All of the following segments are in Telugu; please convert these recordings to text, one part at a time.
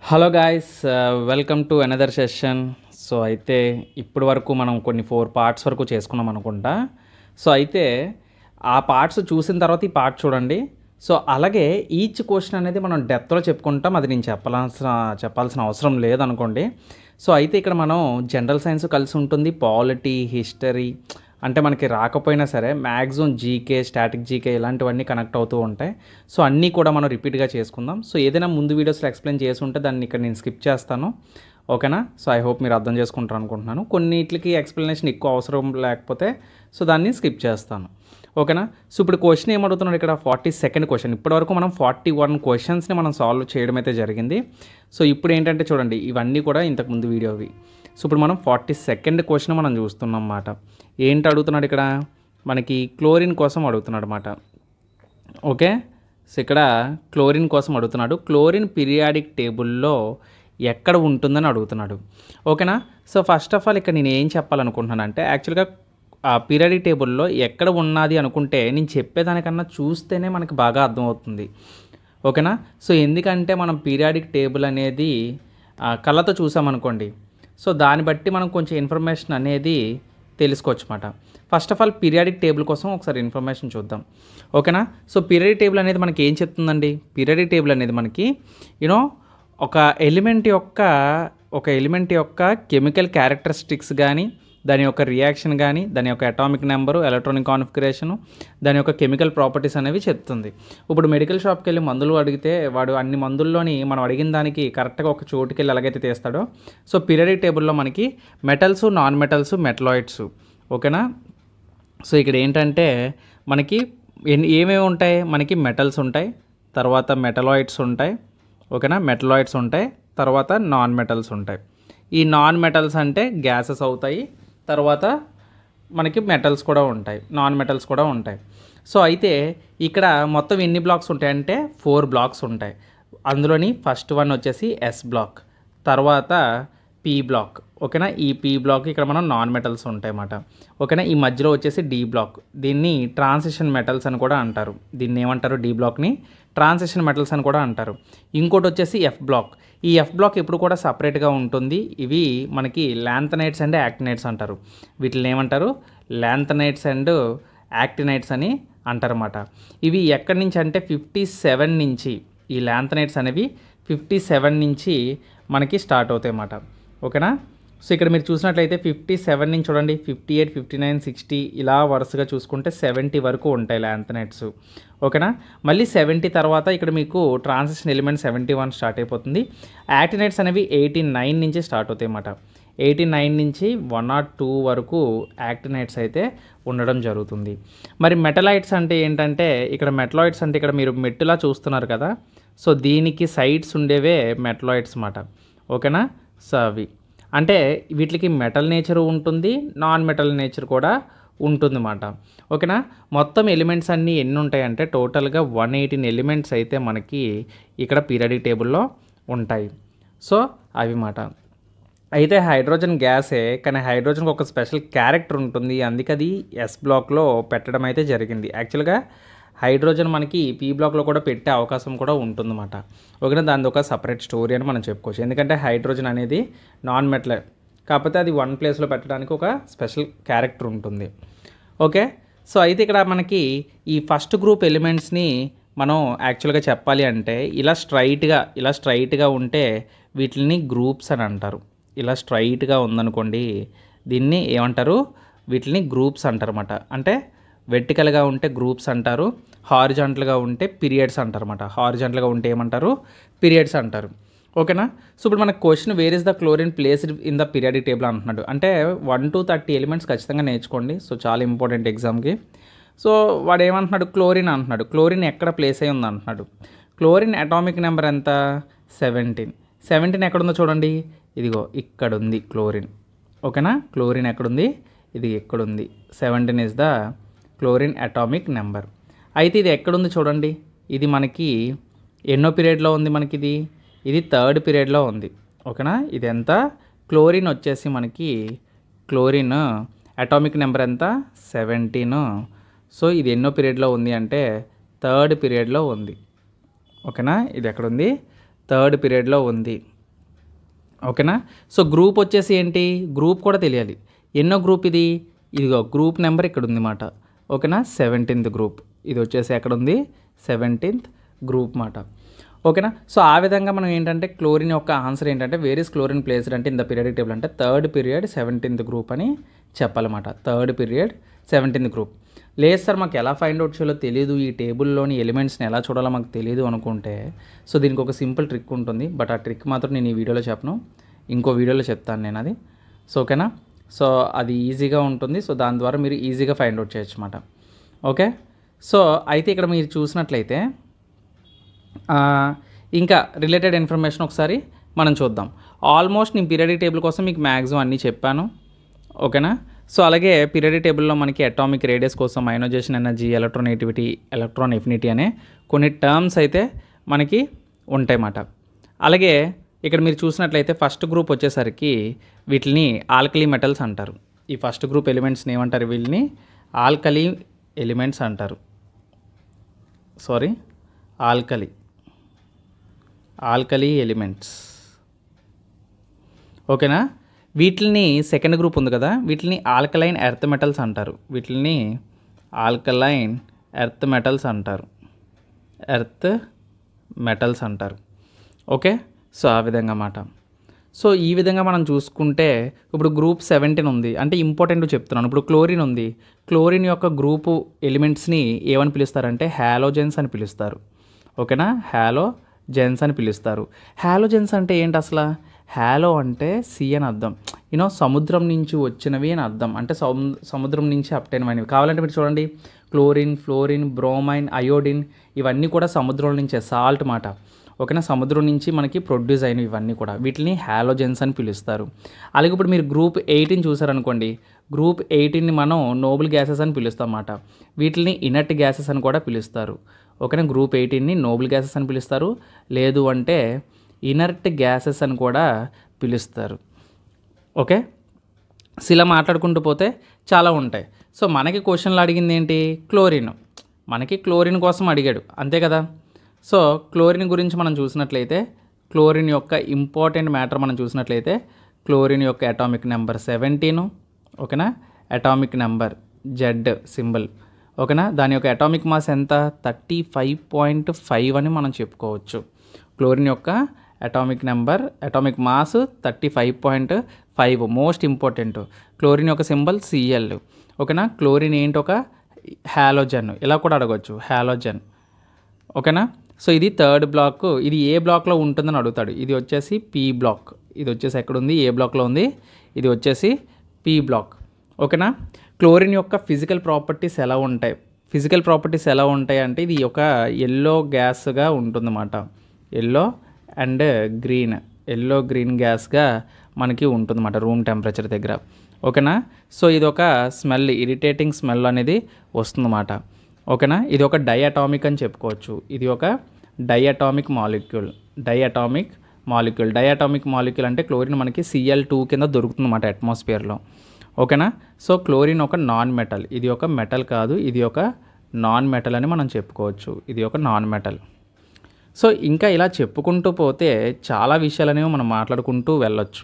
Hello guys, welcome to another session. So అయితే ఇప్పటి వరకు మనం కొన్ని 4 పార్ట్స్ వరకు చేసుకున్నాం అనుకుంటా. సో అయితే ఆ పార్ట్స్ చూసిన తర్వాత ఈ పార్ట్ చూడండి. సో అలాగే ఈచ్ క్వశ్చన్ అనేది మనం డెప్త్లో చెప్పుకుంటాం. అది నేను చెప్పాల్సిన అవసరం లేదనుకోండి. సో అయితే ఇక్కడ మనం జనరల్ సైన్స్ కలిసి ఉంటుంది, పాలిటీ, హిస్టరీ అంటే మనకి రాకపోయినా సరే మ్యాక్సిమం జీకే, స్టాటిక్ జీకే ఇలాంటివన్నీ కనెక్ట్ అవుతూ ఉంటాయి. సో అన్నీ కూడా మనం రిపీట్గా చేసుకుందాం. సో ఏదైనా ముందు వీడియోస్లో ఎక్స్ప్లెయిన్ చేసి ఉంటే దాన్ని ఇక్కడ నేను స్కిప్ చేస్తాను, ఓకేనా. సో ఐ హోప్ మీరు అర్థం చేసుకుంటారు అనుకుంటున్నాను. కొన్నిటికి ఎక్స్ప్లెనేషన్ ఎక్కువ అవసరం లేకపోతే సో దాన్ని స్కిప్ చేస్తాను, ఓకేనా. సో ఇప్పుడు క్వశ్చన్ ఏమడుగుతున్నాడు ఇక్కడ, 42nd క్వశ్చన్. ఇప్పటివరకు మనం 41 క్వశ్చన్స్ని మనం సాల్వ్ చేయడం అయితే జరిగింది. సో ఇప్పుడు ఏంటంటే చూడండి, ఇవన్నీ కూడా ఇంతకుముందు వీడియోవి. సో ఇప్పుడు మనం 42nd క్వశ్చన్ మనం చూస్తున్నాం అన్నమాట. ఏంటి అడుగుతున్నాడు ఇక్కడ, మనకి క్లోరిన్ కోసం అడుగుతున్నాడు అన్నమాట, ఓకే. సో ఇక్కడ క్లోరిన్ కోసం అడుగుతున్నాడు. క్లోరిన్ పీరియాడిక్ టేబుల్లో ఎక్కడ ఉంటుందని అడుగుతున్నాడు, ఓకేనా. సో ఫస్ట్ ఆఫ్ ఆల్ ఇక్కడ నేను ఏం చెప్పాలనుకుంటున్నాను అంటే, యాక్చువల్గా ఆ పీరియాడిక్ టేబుల్లో ఎక్కడ ఉన్నది అనుకుంటే నేను చెప్పేదానికన్నా చూస్తేనే మనకి బాగా అర్థమవుతుంది, ఓకేనా. సో ఎందుకంటే మనం పీరియాడిక్ టేబుల్ అనేది కళ్ళతో చూసామనుకోండి, సో దాన్ని బట్టి మనం కొంచెం ఇన్ఫర్మేషన్ అనేది తెలుసుకోవచ్చు అన్నమాట. First of all periodic table కోసం ఒకసారి ఇన్ఫర్మేషన్ చూద్దాం, ఓకేనా. సో పీరియాడిక్ టేబుల్ అనేది మనకి ఏం చెప్తుందండి, పీరియాడిక్ టేబుల్ అనేది మనకి ఒక ఎలిమెంట్ యొక్క కెమికల్ క్యారెక్టరిస్టిక్స్ కానీ, దాని యొక్క రియాక్షన్ కానీ, దాని యొక్క అటామిక్ నెంబరు, ఎలక్ట్రానిక్ కాన్ఫిగరేషను, దాని యొక్క కెమికల్ ప్రాపర్టీస్ అనేవి చెప్తుంది. ఇప్పుడు మెడికల్ షాప్కి వెళ్ళి మందులు అడిగితే వాడు అన్ని మందుల్లోని మనం అడిగిన దానికి కరెక్ట్గా ఒక చోటుకి వెళ్ళి ఎలాగైతే తీస్తాడో, సో పీరియాడిక్ టేబుల్లో మనకి మెటల్స్, నాన్ మెటల్స్, మెటలాయిడ్స్, ఓకేనా. సో ఇక్కడ ఏంటంటే మనకి ఏమేమి ఉంటాయి, మనకి మెటల్స్ ఉంటాయి, తర్వాత మెటలాయిడ్స్ ఉంటాయి, ఓకేనా. మెటలాయిడ్స్ ఉంటాయి, తర్వాత నాన్ మెటల్స్ ఉంటాయి. ఈ నాన్ మెటల్స్ అంటే గ్యాసెస్ అవుతాయి, తర్వాత మనకి మెటల్స్ కూడా ఉంటాయి, నాన్ మెటల్స్ కూడా ఉంటాయి. సో అయితే ఇక్కడ మొత్తం ఎన్ని బ్లాక్స్ ఉంటాయంటే 4 బ్లాక్స్ ఉంటాయి. అందులోని ఫస్ట్ వన్ వచ్చేసి ఎస్ బ్లాక్, తర్వాత పీ బ్లాక్, ఓకేనా. ఈ పీ బ్లాక్ ఇక్కడ మనం నాన్ మెటల్స్ ఉంటాయి అన్నమాట, ఓకేనా. ఈ మధ్యలో వచ్చేసి డి బ్లాక్, దీన్ని ట్రాన్సిషన్ మెటల్స్ అని కూడా అంటారు. దీన్ని ఏమంటారు, డి బ్లాక్ని ట్రాన్సిషన్ మెటల్స్ అని కూడా అంటారు. ఇంకోటి వచ్చేసి ఎఫ్ బ్లాక్. ఈ ఎఫ్ బ్లాక్ ఎప్పుడు కూడా సపరేట్గా ఉంటుంది. ఇవి మనకి ల్యాంథనైడ్స్ అండ్ యాక్టినైడ్స్ అంటారు. వీటిని ఏమంటారు, ల్యాంథనైడ్స్ అండ్ యాక్టినైడ్స్ అని అంటారన్నమాట. ఇవి ఎక్కడి నుంచి అంటే 57 నుంచి, ఈ ల్యాంథనైడ్స్ అనేవి 57 నుంచి మనకి స్టార్ట్ అవుతాయి అన్నమాట, ఓకేనా. సో ఇక్కడ మీరు చూసినట్లయితే 57 నుంచి చూడండి, 58, 59, 60 ఇలా వరుసగా చూసుకుంటే 70 వరకు ఉంటాయి ల్యాంథనైడ్స్, ఓకేనా. మళ్ళీ 70 తర్వాత ఇక్కడ మీకు ట్రాన్సిషన్ ఎలిమెంట్ 71 స్టార్ట్ అయిపోతుంది. యాక్టినైడ్స్ అనేవి 89 నుంచి స్టార్ట్ అవుతాయి అన్నమాట. 89 నుంచి 102 వరకు యాక్టినైడ్స్ అయితే ఉండడం జరుగుతుంది. మరి మెటలాయిడ్స్ అంటే ఏంటంటే, ఇక్కడ మెటలాయిడ్స్ అంటే ఇక్కడ మీరు మెట్టులా చూస్తున్నారు కదా, సో దీనికి సైడ్స్ ఉండేవే మెటలాయిడ్స్ అన్నమాట, ఓకేనా. సో అవి అంటే వీటికి మెటల్ నేచర్ ఉంటుంది, నాన్ మెటల్ నేచర్ కూడా ఉంటుందన్నమాట, ఓకేనా. మొత్తం ఎలిమెంట్స్ అన్నీ ఎన్ని ఉంటాయంటే టోటల్గా 118 ఎలిమెంట్స్ అయితే మనకి ఇక్కడ పీరియాడిక్ టేబుల్లో ఉంటాయి. సో అవి మాట. అయితే హైడ్రోజన్ గ్యాసే, కానీ హైడ్రోజన్కి ఒక స్పెషల్ క్యారెక్టర్ ఉంటుంది, అందుకే అది ఎస్ బ్లాక్లో పెట్టడం అయితే జరిగింది. యాక్చువల్గా హైడ్రోజన్ మనకి పీ బ్లాక్లో కూడా పెట్టే అవకాశం కూడా ఉంటుందన్నమాట, ఓకేనా. దాని ఒక సపరేట్ స్టోరీ అని మనం చెప్పుకోవచ్చు. ఎందుకంటే హైడ్రోజన్ అనేది నాన్ మెటల్, కాకపోతే అది వన్ ప్లేస్లో పెట్టడానికి ఒక స్పెషల్ క్యారెక్టర్ ఉంటుంది, ఓకే. సో అయితే ఇక్కడ మనకి ఈ ఫస్ట్ గ్రూప్ ఎలిమెంట్స్ని మనం యాక్చువల్గా చెప్పాలి అంటే ఇలా స్ట్రైట్గా ఉంటే వీటిని గ్రూప్స్ అని అంటారు. ఇలా స్ట్రైట్గా ఉందనుకోండి, దీన్ని ఏమంటారు, వీటిని గ్రూప్స్ అంటారు అన్నమాట. అంటే వెర్టికల్గా ఉంటే గ్రూప్స్ అంటారు, హారిజాంటల్గా ఉంటే పీరియడ్స్ అంటారు అన్నమాట. హారిజాంటల్గా ఉంటే ఏమంటారు, పీరియడ్స్ అంటారు, ఓకేనా. సో ఇప్పుడు మనకు question, where is the chlorine placed in the periodic table అంటున్నాడు. అంటే 1 to 30 ఎలిమెంట్స్ ఖచ్చితంగా నేర్చుకోండి, సో చాలా ఇంపార్టెంట్ ఎగ్జామ్కి. సో వాడు ఏమంటున్నాడు, క్లోరిన్ అంటున్నాడు. క్లోరిన్ ఎక్కడ ప్లేస్ అయి ఉంది అంటున్నాడు. క్లోరిన్ అటామిక్ నెంబర్ ఎంత, 17. 17 ఎక్కడుందో చూడండి, ఇదిగో ఇక్కడ ఉంది క్లోరిన్, ఓకేనా. క్లోరిన్ ఎక్కడుంది, ఇది ఎక్కడుంది, 17 is the chlorine atomic number. అయితే ఇది ఎక్కడుంది చూడండి, ఇది మనకి ఎన్నో పీరియడ్లో ఉంది, మనకి ఇది 3rd పీరియడ్లో ఉంది, ఓకేనా. ఇది ఎంత, క్లోరిన్ వచ్చేసి మనకి క్లోరిన్ అటామిక్ నెంబర్ ఎంత, 17. సో ఇది ఎన్నో పీరియడ్లో ఉంది అంటే 3rd పీరియడ్లో ఉంది, ఓకేనా. ఇది ఎక్కడుంది, థర్డ్ పీరియడ్లో ఉంది. ఓకేనా. సో గ్రూప్ వచ్చేసి ఏంటి, గ్రూప్ కూడా తెలియాలి. ఎన్నో గ్రూప్ ఇది, ఇదిగో గ్రూప్ నెంబర్ ఇక్కడ ఉంది మాట. ఓకేనా, 17th గ్రూప్. ఇది వచ్చేసి ఎక్కడ ఉంది, 17th గ్రూప్ మాట. ఓకేనా. సో ఆ విధంగా మనం ఏంటంటే క్లోరిన్ యొక్క ఆన్సర్ ఏంటంటే వేర్ ఇస్ క్లోరిన్ ప్లేస్డ్ అంటే ఇన్ ద పీరియాడిక్ టేబుల్ అంటే థర్డ్ పీరియడ్ 17th గ్రూప్ అని చెప్పాలన్నమాట. Third period 17th group. లేదు సార్ మాకు ఎలా ఫైండ్ అవుట్ చేయాలో తెలియదు, ఈ టేబుల్లోని ఎలిమెంట్స్ని ఎలా చూడాలో మాకు తెలియదు అనుకుంటే సో దీనికి ఒక సింపుల్ ట్రిక్ ఉంటుంది. బట్ ఆ ట్రిక్ మాత్రం నేను ఈ వీడియోలో చెప్పను, ఇంకో వీడియోలో చెప్తాను నేను అది. సో ఓకేనా. సో అది ఈజీగా ఉంటుంది. సో దాని ద్వారా మీరు ఈజీగా ఫైండ్ అవుట్ చేయొచ్చు అన్నమాట. ఓకే. సో అయితే ఇక్కడ మీరు చూసినట్లయితే ఇంకా రిలేటెడ్ ఇన్ఫర్మేషన్ ఒకసారి మనం చూద్దాం. ఆల్మోస్ట్ నేను పీరియాడిక్ టేబుల్ కోసం మీకు మ్యాక్సిమం అన్నీ చెప్పాను. ఓకేనా. సో అలాగే పీరియాడిక్ టేబుల్లో మనకి అటామిక్ రేడియస్ కోసం ionisation energy, electronegativity, electron affinity అనే కొన్ని టర్మ్స్ అయితే మనకి ఉంటాయన్నమాట. అలాగే ఇక్కడ మీరు చూసినట్లయితే ఫస్ట్ గ్రూప్ వచ్చేసరికి వీటిని ఆల్కలీ మెటల్స్ అంటారు. ఈ ఫస్ట్ గ్రూప్ ఎలిమెంట్స్ని ఏమంటారు, వీళ్ళని ఆల్కలీ ఎలిమెంట్స్ అంటారు. Alkali elements. ఓకేనా. వీటిని సెకండ్ గ్రూప్ ఉంది కదా, వీటిని ఆల్కలైన్ ఎర్త్ మెటల్స్ అంటారు. వీటిని ఆల్కలైన్ ఎర్త్ మెటల్స్ అంటారు. ఓకే. సో ఆ విధంగా మాట. సో ఈ విధంగా మనం చూసుకుంటే ఇప్పుడు గ్రూప్ 17 ఉంది అంటే ఇంపార్టెంట్ చెప్తున్నాను. ఇప్పుడు క్లోరిన్ ఉంది, క్లోరిన్ యొక్క గ్రూపు ఎలిమెంట్స్ని ఏమని పిలుస్తారంటే హాలోజెన్స్ అని పిలుస్తారు. ఓకేనా, హాలోజెన్స్ అని పిలుస్తారు. హాలోజెన్స్ అంటే ఏంటి అసలు, హాలో అంటే సీ అని అర్థం, సముద్రం నుంచి వచ్చినవి అని అర్థం. అంటే సముద్రం నుంచి అప్టైనవి. కావాలంటే మీరు చూడండి, క్లోరిన్, ఫ్లోరిన్, బ్రోమైన్, అయోడిన్ ఇవన్నీ కూడా సముద్రం నుంచే, సాల్ట్ మాట. ఓకేనా, సముద్రం నుంచి మనకి ప్రొడ్యూస్ అయినవి ఇవన్నీ కూడా, వీటిని హాలోజెన్స్ అని పిలుస్తారు. అలాగే ఇప్పుడు మీరు గ్రూప్ 18 చూసారనుకోండి, గ్రూప్ 18ని మనం నోబుల్ గ్యాసెస్ అని పిలుస్తాం అన్నమాట. వీటిని ఇనర్ట్ గ్యాసెస్ అని కూడా పిలుస్తారు. ఓకేనా, గ్రూప్ 18ని నోబుల్ గ్యాసెస్ అని పిలుస్తారు, లేదు అంటే ఇనర్ట్ గ్యాసెస్ అని కూడా పిలుస్తారు. ఓకే. సో ఇలా మాట్లాడుకుంటూ పోతే చాలా ఉంటాయి. సో మనకి క్వశ్చన్లు అడిగింది ఏంటి, క్లోరిన్. మనకి క్లోరిన్ కోసం అడిగాడు అంతే కదా. సో క్లోరిన్ గురించి మనం చూసినట్లయితే, క్లోరిన్ యొక్క ఇంపార్టెంట్ మ్యాటర్ మనం చూసినట్లయితే, క్లోరిన్ యొక్క అటామిక్ నెంబర్ 17. ఓకేనా, అటామిక్ నెంబర్ జెడ్ సింబల్. ఓకేనా, దాని యొక్క అటామిక్ మాస్ ఎంత, 35.5 అని మనం చెప్పుకోవచ్చు. క్లోరిన్ యొక్క atomic number, atomic mass 35.5. Most important. Chlorine యొక్క సింబల్ Cl. ఓకేనా, క్లోరిన్ ఏంటి, ఒక హాలోజన్. ఇలా కూడా అడగవచ్చు, హాలోజన్. ఓకేనా. సో ఇది థర్డ్ బ్లాక్. ఇది ఏ బ్లాక్లో ఉంటుందని అడుగుతాడు. ఇది వచ్చేసి పీ బ్లాక్. ఇది వచ్చేసి ఎక్కడుంది, ఏ బ్లాక్లో ఉంది, ఇది వచ్చేసి పీ బ్లాక్. ఓకేనా. క్లోరిన్ యొక్క ఫిజికల్ ప్రాపర్టీస్ ఎలా ఉంటాయి, అంటే ఇది ఒక ఎల్లో గ్యాస్గా ఉంటుందన్నమాట. ఎల్లో గ్రీన్ గ్యాస్గా మనకి ఉంటుందన్నమాట రూమ్ టెంపరేచర్ దగ్గర. ఓకేనా. సో ఇది ఒక స్మెల్, ఇరిటేటింగ్ స్మెల్ అనేది వస్తుందన్నమాట. ఓకేనా. ఇది ఒక డైఅటామిక్ అని చెప్పుకోవచ్చు. ఇది ఒక డైఅటామిక్ మాలిక్యూల్. డైఅటామిక్ మాలిక్యూల్ అంటే క్లోరిన్ మనకి Cl2 కింద దొరుకుతుందన్నమాట అట్మాస్ఫియర్లో. ఓకేనా. సో క్లోరిన్ ఒక నాన్ మెటల్. ఇది ఒక మెటల్ కాదు, ఇది ఒక నాన్ మెటల్ అని మనం చెప్పుకోవచ్చు. ఇది ఒక నాన్ మెటల్. సో ఇంకా ఇలా చెప్పుకుంటూ పోతే చాలా విషయాలు అనేవి మనం మాట్లాడుకుంటూ వెళ్ళొచ్చు.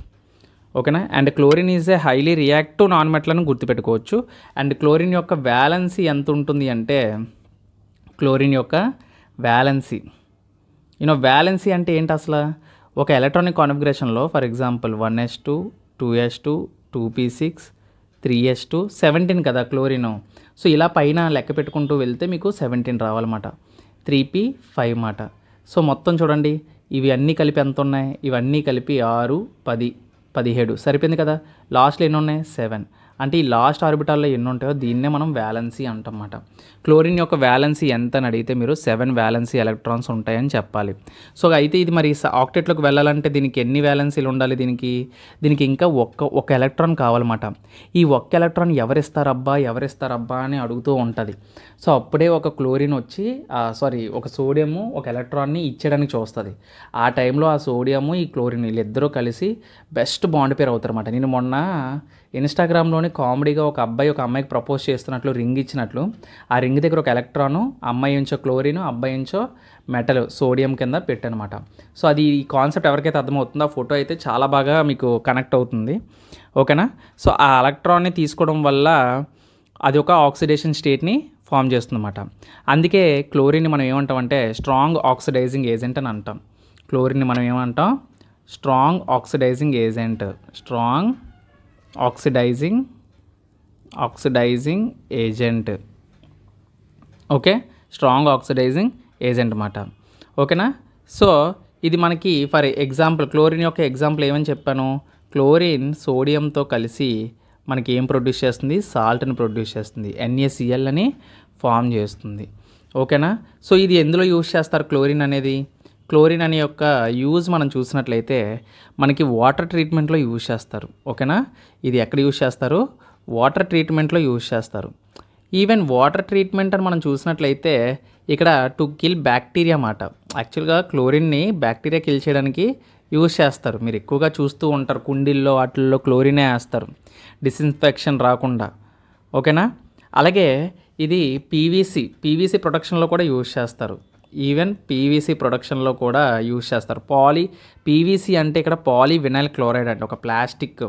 ఓకేనా. And chlorine is a highly reactive non metal అని గుర్తుపెట్టుకోవచ్చు. అండ్ క్లోరిన్ యొక్క వ్యాలెన్సీ ఎంత ఉంటుంది అంటే, క్లోరిన్ యొక్క వ్యాలెన్సీ, వ్యాలెన్సీ అంటే ఏంటి అసలు, ఒక electronic కాన్ఫిగరేషన్లో for example 1s2 2s2 2p6 3s2 17 కదా క్లోరిన్. సో ఇలా పైన లెక్క పెట్టుకుంటూ వెళ్తే మీకు 17 రావాలన్నమాట. 3p5 మాట. సో మొత్తం చూడండి, ఇవి అన్నీ కలిపి ఎంత ఉన్నాయి, ఇవన్నీ కలిపి 6 10 17 సరిపోయింది కదా. లాస్ట్లో ఎన్ని ఉన్నాయి, 7. అంటే ఈ లాస్ట్ ఆర్బిటాల్లో ఎన్ని ఉంటాయో దీన్నే మనం వ్యాలెన్సీ అంటమాట. క్లోరిన్ యొక్క వ్యాలెన్సీ ఎంత అని అడిగితే మీరు 7 వ్యాలెన్సీ ఎలక్ట్రాన్స్ ఉంటాయని చెప్పాలి. సో అయితే ఇది మరి ఆక్టెట్లోకి వెళ్ళాలంటే దీనికి ఎన్ని వ్యాలెన్సీలు ఉండాలి, దీనికి ఇంకా ఒక ఎలక్ట్రాన్ కావాలన్నమాట. ఈ ఒక్క ఎలక్ట్రాన్ ఎవరిస్తారబ్బా అని అడుగుతూ ఉంటుంది. సో అప్పుడే ఒక క్లోరిన్ వచ్చి ఒక సోడియము ఒక ఎలక్ట్రాన్ని ఇచ్చేయడానికి చూస్తుంది. ఆ టైంలో ఆ సోడియము ఈ క్లోరిన్ వీళ్ళిద్దరూ కలిసి బెస్ట్ బాండ్ పేర్ అవుతారన్నమాట. నేను మొన్న ఇన్స్టాగ్రామ్లోని కామెడీగా ఒక అబ్బాయి ఒక అమ్మాయికి ప్రపోజ్ చేస్తున్నట్లు రింగ్ ఇచ్చినట్లు ఆ రింగ్ దగ్గర ఒక ఎలక్ట్రాను, అమ్మాయి ఉంచో క్లోరిన్, అబ్బాయి ఉంచో మెటల్ సోడియం కింద పెట్టనమాట. సో అది ఈ కాన్సెప్ట్ ఎవరికైతే అర్థమవుతుందో ఆ ఫోటో అయితే చాలా బాగా మీకు కనెక్ట్ అవుతుంది. ఓకేనా. సో ఆ ఎలక్ట్రాన్ని తీసుకోవడం వల్ల అది ఒక ఆక్సిడేషన్ స్టేట్ని ఫామ్ చేస్తుందన్నమాట. అందుకే క్లోరిన్ని మనం ఏమంటామంటే స్ట్రాంగ్ ఆక్సిడైజింగ్ ఏజెంట్ అని అంటాం. క్లోరిన్ని మనం ఏమంటాం? Strong oxidising agent. Strong oxidising agent. Okay, strong oxidising agent అన్నమాట. ఓకేనా. సో ఇది మనకి ఫర్ ఎగ్జాంపుల్ క్లోరిన్ యొక్క ఎగ్జాంపుల్ ఏమని చెప్పాను? క్లోరిన్ సోడియంతో కలిసి మనకి ఏం ప్రొడ్యూస్ చేస్తుంది? సాల్ట్ని ప్రొడ్యూస్ చేస్తుంది, NaCl అని ఫామ్ చేస్తుంది. ఓకేనా. సో ఇది ఎందులో యూజ్ చేస్తారు క్లోరిన్ అనేది? క్లోరిన్ అనే యొక్క యూజ్ మనం చూసినట్లయితే మనకి వాటర్ ట్రీట్మెంట్లో యూజ్ చేస్తారు. ఓకేనా. ఇది ఎక్కడ యూజ్ చేస్తారు? వాటర్ ట్రీట్మెంట్లో యూజ్ చేస్తారు. ఈవెన్ వాటర్ ట్రీట్మెంట్ అని మనం చూసినట్లయితే ఇక్కడ టు కిల్ బ్యాక్టీరియా మాట. యాక్చువల్గా క్లోరిన్ని బ్యాక్టీరియా కిల్ చేయడానికి యూజ్ చేస్తారు. మీరు ఎక్కువగా చూస్తూ ఉంటారు, కుండీల్లో వాటిల్లో క్లోరినే వేస్తారు డిస్ఇన్ఫెక్షన్ రాకుండా. ఓకేనా. అలాగే ఇది పీవీసీ ప్రొడక్షన్లో కూడా యూజ్ చేస్తారు. ఈవెన్ పీవీసీ ప్రొడక్షన్లో కూడా యూజ్ చేస్తారు. పీవీసీ అంటే ఇక్కడ పాలీవినైల్ క్లోరైడ్ అంటే ఒక ప్లాస్టిక్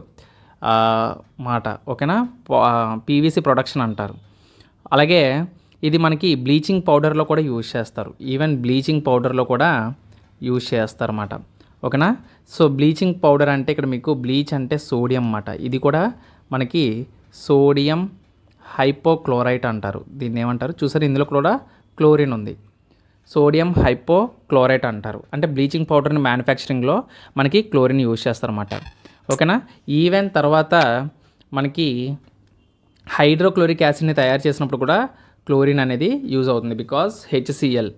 మాట. ఓకేనా. పీవీసీ ప్రొడక్షన్ అంటారు. అలాగే ఇది మనకి బ్లీచింగ్ పౌడర్లో కూడా యూజ్ చేస్తారు. ఈవెన్ బ్లీచింగ్ పౌడర్లో కూడా యూజ్ చేస్తారు అన్నమాట. ఓకేనా. సో బ్లీచింగ్ పౌడర్ అంటే ఇక్కడ మీకు బ్లీచ్ అంటే సోడియం అన్నమాట. ఇది కూడా మనకి సోడియం హైపోక్లోరైట్ అంటారు. దీన్ని ఏమంటారు చూసారు? ఇందులో కూడా క్లోరిన్ ఉంది. సోడియం హైపోక్లోరైట్ అంటారు. అంటే బ్లీచింగ్ పౌడర్ని మ్యానుఫ్యాక్చరింగ్లో మనకి క్లోరిన్ యూజ్ చేస్తారన్నమాట. ఓకేనా. ఈవెన్ తర్వాత మనకి హైడ్రోక్లోరిక్ యాసిడ్ని తయారు చేసినప్పుడు కూడా క్లోరిన్ అనేది యూజ్ అవుతుంది. బికాజ్ HCl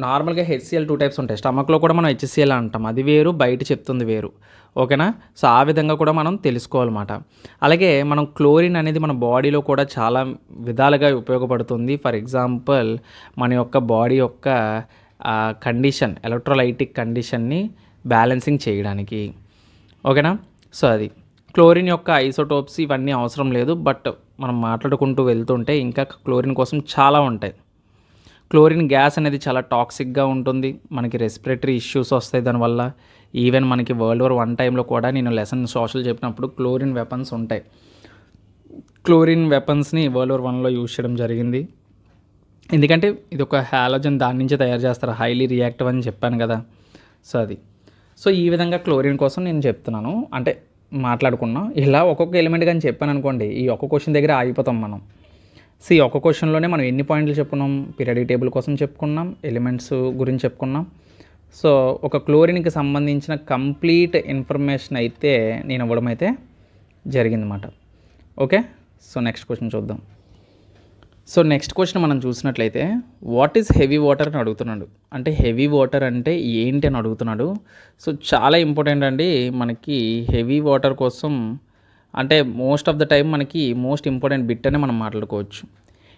నార్మల్గా HCl 2 టైప్స్ ఉంటాయి. స్టమక్లో కూడా మనం HCl అంటాం, అది వేరు, బయట చెప్తుంది వేరు. ఓకేనా. సో ఆ విధంగా కూడా మనం తెలుసుకోవాలన్నమాట. అలాగే మనం క్లోరిన్ అనేది మన బాడీలో కూడా చాలా విధాలుగా ఉపయోగపడుతుంది. ఫర్ ఎగ్జాంపుల్ మన యొక్క బాడీ యొక్క కండిషన్, ఎలక్ట్రోలైటిక్ కండిషన్ని బ్యాలెన్సింగ్ చేయడానికి. ఓకేనా. సో అది క్లోరిన్ యొక్క ఐసోటోప్స్ ఇవన్నీ అవసరం లేదు, బట్ మనం మాట్లాడుకుంటూ వెళ్తుంటే ఇంకా క్లోరిన్ కోసం చాలా ఉంటాయి. క్లోరిన్ గ్యాస్ అనేది చాలా టాక్సిక్గా ఉంటుంది, మనకి రెస్పిరేటరీ ఇష్యూస్ వస్తాయి దానివల్ల. ఈవెన్ మనకి World War I టైంలో కూడా నేను లెసన్ సోషల్ చెప్పినప్పుడు క్లోరిన్ వెపన్స్ ఉంటాయి. క్లోరిన్ వెపన్స్ని World War Iలో యూజ్ చేయడం జరిగింది. ఎందుకంటే ఇది ఒక హాలోజన్, దాని నుంచే తయారు చేస్తారు, హైలీ రియాక్టివ్ అని చెప్పాను కదా. సో అది ఈ విధంగా క్లోరిన్ కోసం నేను చెప్తున్నాను, అంటే మాట్లాడుకున్నాం. ఇలా ఒక్కొక్క ఎలిమెంట్ కానీ చెప్పాను అనుకోండి, ఈ ఒక్క క్వశ్చన్ దగ్గర ఆగిపోతాం మనం. ఒక్క క్వశ్చన్లోనే మనం ఎన్ని పాయింట్లు చెప్పుకున్నాం? పీరియాడిక్ టేబుల్ కోసం చెప్పుకున్నాం, ఎలిమెంట్స్ గురించి చెప్పుకున్నాం. సో ఒక క్లోరిన్కి సంబంధించిన కంప్లీట్ ఇన్ఫర్మేషన్ అయితే నేను ఇవ్వడం అయితే జరిగిందన్నమాట. ఓకే. సో నెక్స్ట్ క్వశ్చన్ చూద్దాం. సో నెక్స్ట్ క్వశ్చన్ మనం చూసినట్లయితే వాట్ ఈజ్ హెవీ వాటర్ అని అడుగుతున్నాడు. అంటే హెవీ వాటర్ అంటే ఏంటి అని అడుగుతున్నాడు. సో చాలా ఇంపార్టెంట్ అండి మనకి హెవీ వాటర్ కోసం. అంటే మోస్ట్ ఆఫ్ ద టైం మనకి మోస్ట్ ఇంపార్టెంట్ బిట్ అనే మనం మాట్లాడుకోవచ్చు.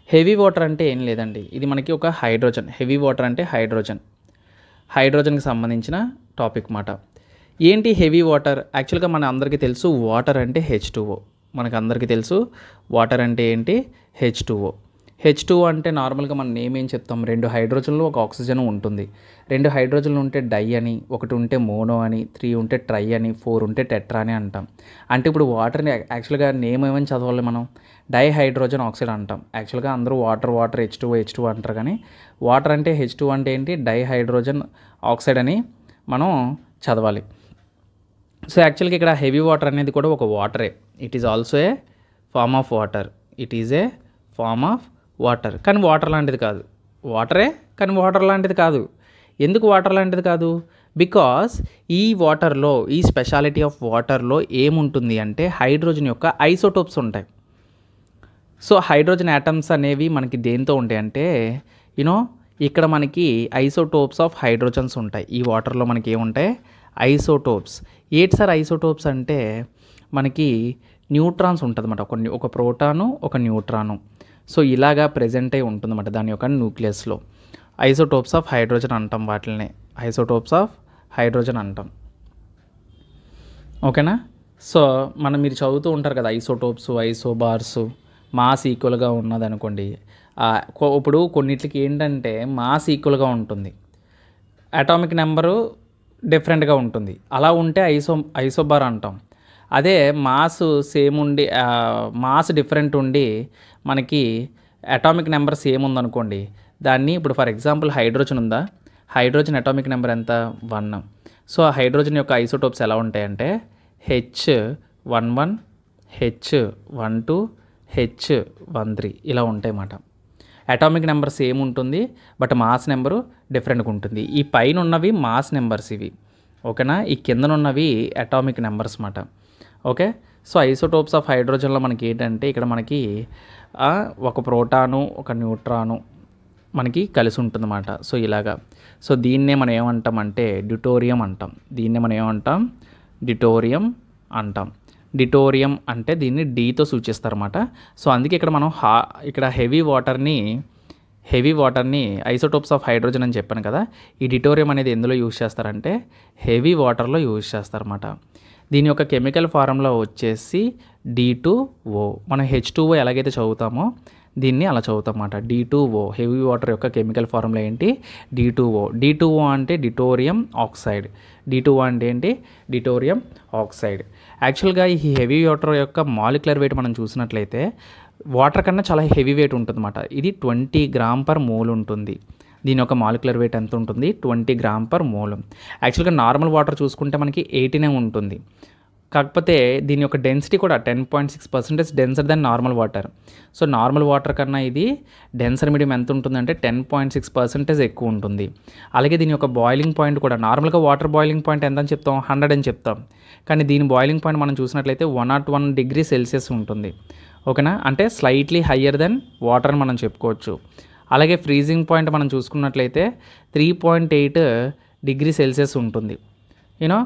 హెవీ వాటర్ అంటే ఏం లేదండి, ఇది మనకి ఒక హైడ్రోజన్. హెవీ వాటర్ అంటే హైడ్రోజన్కి సంబంధించిన టాపిక్ మాట. ఏంటి హెవీ వాటర్? యాక్చువల్గా మన అందరికీ తెలుసు వాటర్ అంటే H2O. మనకు అందరికీ తెలుసు వాటర్ అంటే ఏంటి? H2O అంటే నార్మల్గా మన నేమ్ ఏం చెప్తాం? 2 హైడ్రోజన్లు 1 ఆక్సిజన్ ఉంటుంది. 2 హైడ్రోజన్లు ఉంటే డై అని, 1 ఉంటే మోనో అని, 3 ఉంటే ట్రై అని, 4 ఉంటే టెట్రా అని అంటాం. అంటే ఇప్పుడు వాటర్ని యాక్చువల్గా నేమ్ ఏమని చదవాలి మనం? డైహైడ్రోజన్ ఆక్సైడ్ అంటాం. యాక్చువల్గా అందరూ వాటర్ H2O అంటారు, కానీ వాటర్ అంటే H2O అంటే ఏంటి? డైహైడ్రోజన్ ఆక్సైడ్ అని మనం చదవాలి. సో యాక్చువల్గా ఇక్కడ హెవీ వాటర్ అనేది కూడా ఒక వాటరే. It is also a form of water. కానీ వాటర్ లాంటిది కాదు. వాటరే కానీ వాటర్ లాంటిది కాదు. ఎందుకు వాటర్ లాంటిది కాదు? బికాస్ ఈ వాటర్లో, ఈ స్పెషాలిటీ ఆఫ్ వాటర్లో ఏముంటుంది అంటే హైడ్రోజన్ యొక్క ఐసోటోప్స్ ఉంటాయి. సో హైడ్రోజన్ యాటమ్స్ అనేవి మనకి దేంతో ఉంటాయి అంటే ఇక్కడ మనకి ఐసోటోప్స్ ఆఫ్ హైడ్రోజన్స్ ఉంటాయి. ఈ వాటర్లో మనకి ఏముంటాయి? ఐసోటోప్స్. ఏంటి సార్ ఐసోటోప్స్ అంటే మనకి న్యూట్రాన్స్ ఉంటుంది అన్నమాట. ఒక ప్రోటాను, ఒక న్యూట్రాను. సో ఇలాగా ప్రెజెంట్ అయి ఉంటుందన్నమాట దాని యొక్క న్యూక్లియస్లో. ఐసోటోప్స్ ఆఫ్ హైడ్రోజన్ అంటాం వాటిని. ఐసోటోప్స్ ఆఫ్ హైడ్రోజన్ అంటాం. ఓకేనా. సో మీరు చదువుతూ ఉంటారు కదా, ఐసోటోప్స్, ఐసోబార్స్, మాస్ ఈక్వల్గా ఉన్నదనుకోండి. ఇప్పుడు కొన్నిటికి ఏంటంటే మాస్ ఈక్వల్గా ఉంటుంది, అటామిక్ నెంబరు డిఫరెంట్గా ఉంటుంది. అలా ఉంటే ఐసోబార్ అంటాం. అదే మాస్ సేమ్ ఉండి మాస్ డిఫరెంట్ ఉండి మనకి అటామిక్ నెంబర్ సేమ్ ఉందనుకోండి, దాన్ని ఇప్పుడు ఫర్ ఎగ్జాంపుల్ హైడ్రోజన్ ఉందా, హైడ్రోజన్ అటామిక్ నెంబర్ ఎంత 1. సో ఆ హైడ్రోజన్ యొక్క ఐసోటోప్స్ ఎలా ఉంటాయంటే H11, H12, H13 ఇలా ఉంటాయన్నమాట. అటామిక్ నెంబర్ సేమ్ ఉంటుంది, బట్ మాస్ నెంబరు డిఫరెంట్గా ఉంటుంది. ఈ పైన ఉన్నవి మాస్ నెంబర్స్ ఇవి, ఓకేనా. ఈ కిందనున్నవి అటామిక్ నెంబర్స్ అన్నమాట. ఓకే. సో ఐసోటోప్స్ ఆఫ్ హైడ్రోజన్లో మనకి ఏంటంటే ఇక్కడ మనకి ఒక ప్రోటాను, ఒక న్యూట్రాను మనకి కలిసి ఉంటుందన్నమాట. సో ఇలాగా. సో దీన్నే మనం ఏమంటామంటే డ్యూటోరియం అంటాం. దీన్నే మనం ఏమంటాం, డ్యూటోరియం అంటాం. డ్యూటోరియం అంటే దీన్ని డీతో సూచిస్తారన్నమాట. సో అందుకే ఇక్కడ మనం ఇక్కడ హెవీ వాటర్ని ఐసోటోప్స్ ఆఫ్ హైడ్రోజన్ అని చెప్పాను కదా. ఈ డ్యూటోరియం అనేది ఎందులో యూజ్ చేస్తారంటే హెవీ వాటర్లో యూజ్ చేస్తారన్నమాట. దీని యొక్క కెమికల్ ఫార్ములా వచ్చేసి D2O. మనం H2O ఎలాగైతే చదువుతామో దీన్ని అలా చదువుతాం అన్నమాట. D2O హెవీ వాటర్ యొక్క కెమికల్ ఫార్ములా ఏంటి, D2O. D2O అంటే డిటోరియం ఆక్సైడ్. D2O అంటే ఏంటి, డిటోరియం ఆక్సైడ్. యాక్చువల్గా ఈ హెవీ వాటర్ యొక్క మాలిక్యులర్ వెయిట్ మనం చూసినట్లయితే వాటర్ కన్నా చాలా హెవీ వెయిట్ ఉంటుంది అన్నమాట. ఇది 20 g/mol ఉంటుంది. దీని యొక్క మాలిక్యులర్ వెయిట్ ఎంత ఉంటుంది, 20 g/mol. యాక్చువల్గా నార్మల్ వాటర్ చూసుకుంటే మనకి 18 ఉంటుంది. కాకపోతే దీని యొక్క డెన్సిటీ కూడా 10.6% denser than normal water. So normal water కన్నా ఇది డెన్సర్ మీడియం ఎంత ఉంటుందంటే 10.6% ఎక్కువ ఉంటుంది. అలాగే దీని యొక్క బాయిలింగ్ పాయింట్ కూడా, నార్మల్గా వాటర్ బాయిలింగ్ పాయింట్ ఎంత అని చెప్తాం, 100 అని చెప్తాం. కానీ దీని బాయిలింగ్ పాయింట్ మనం చూసినట్లయితే 101 degrees Celsius ఉంటుంది, ఓకేనా. అంటే స్లైట్లీ హయ్యర్ దెన్ వాటర్ అని మనం చెప్పుకోవచ్చు. అలాగే ఫ్రీజింగ్ పాయింట్ మనం చూసుకున్నట్లయితే 3.8 degrees Celsius ఉంటుంది, యూనో.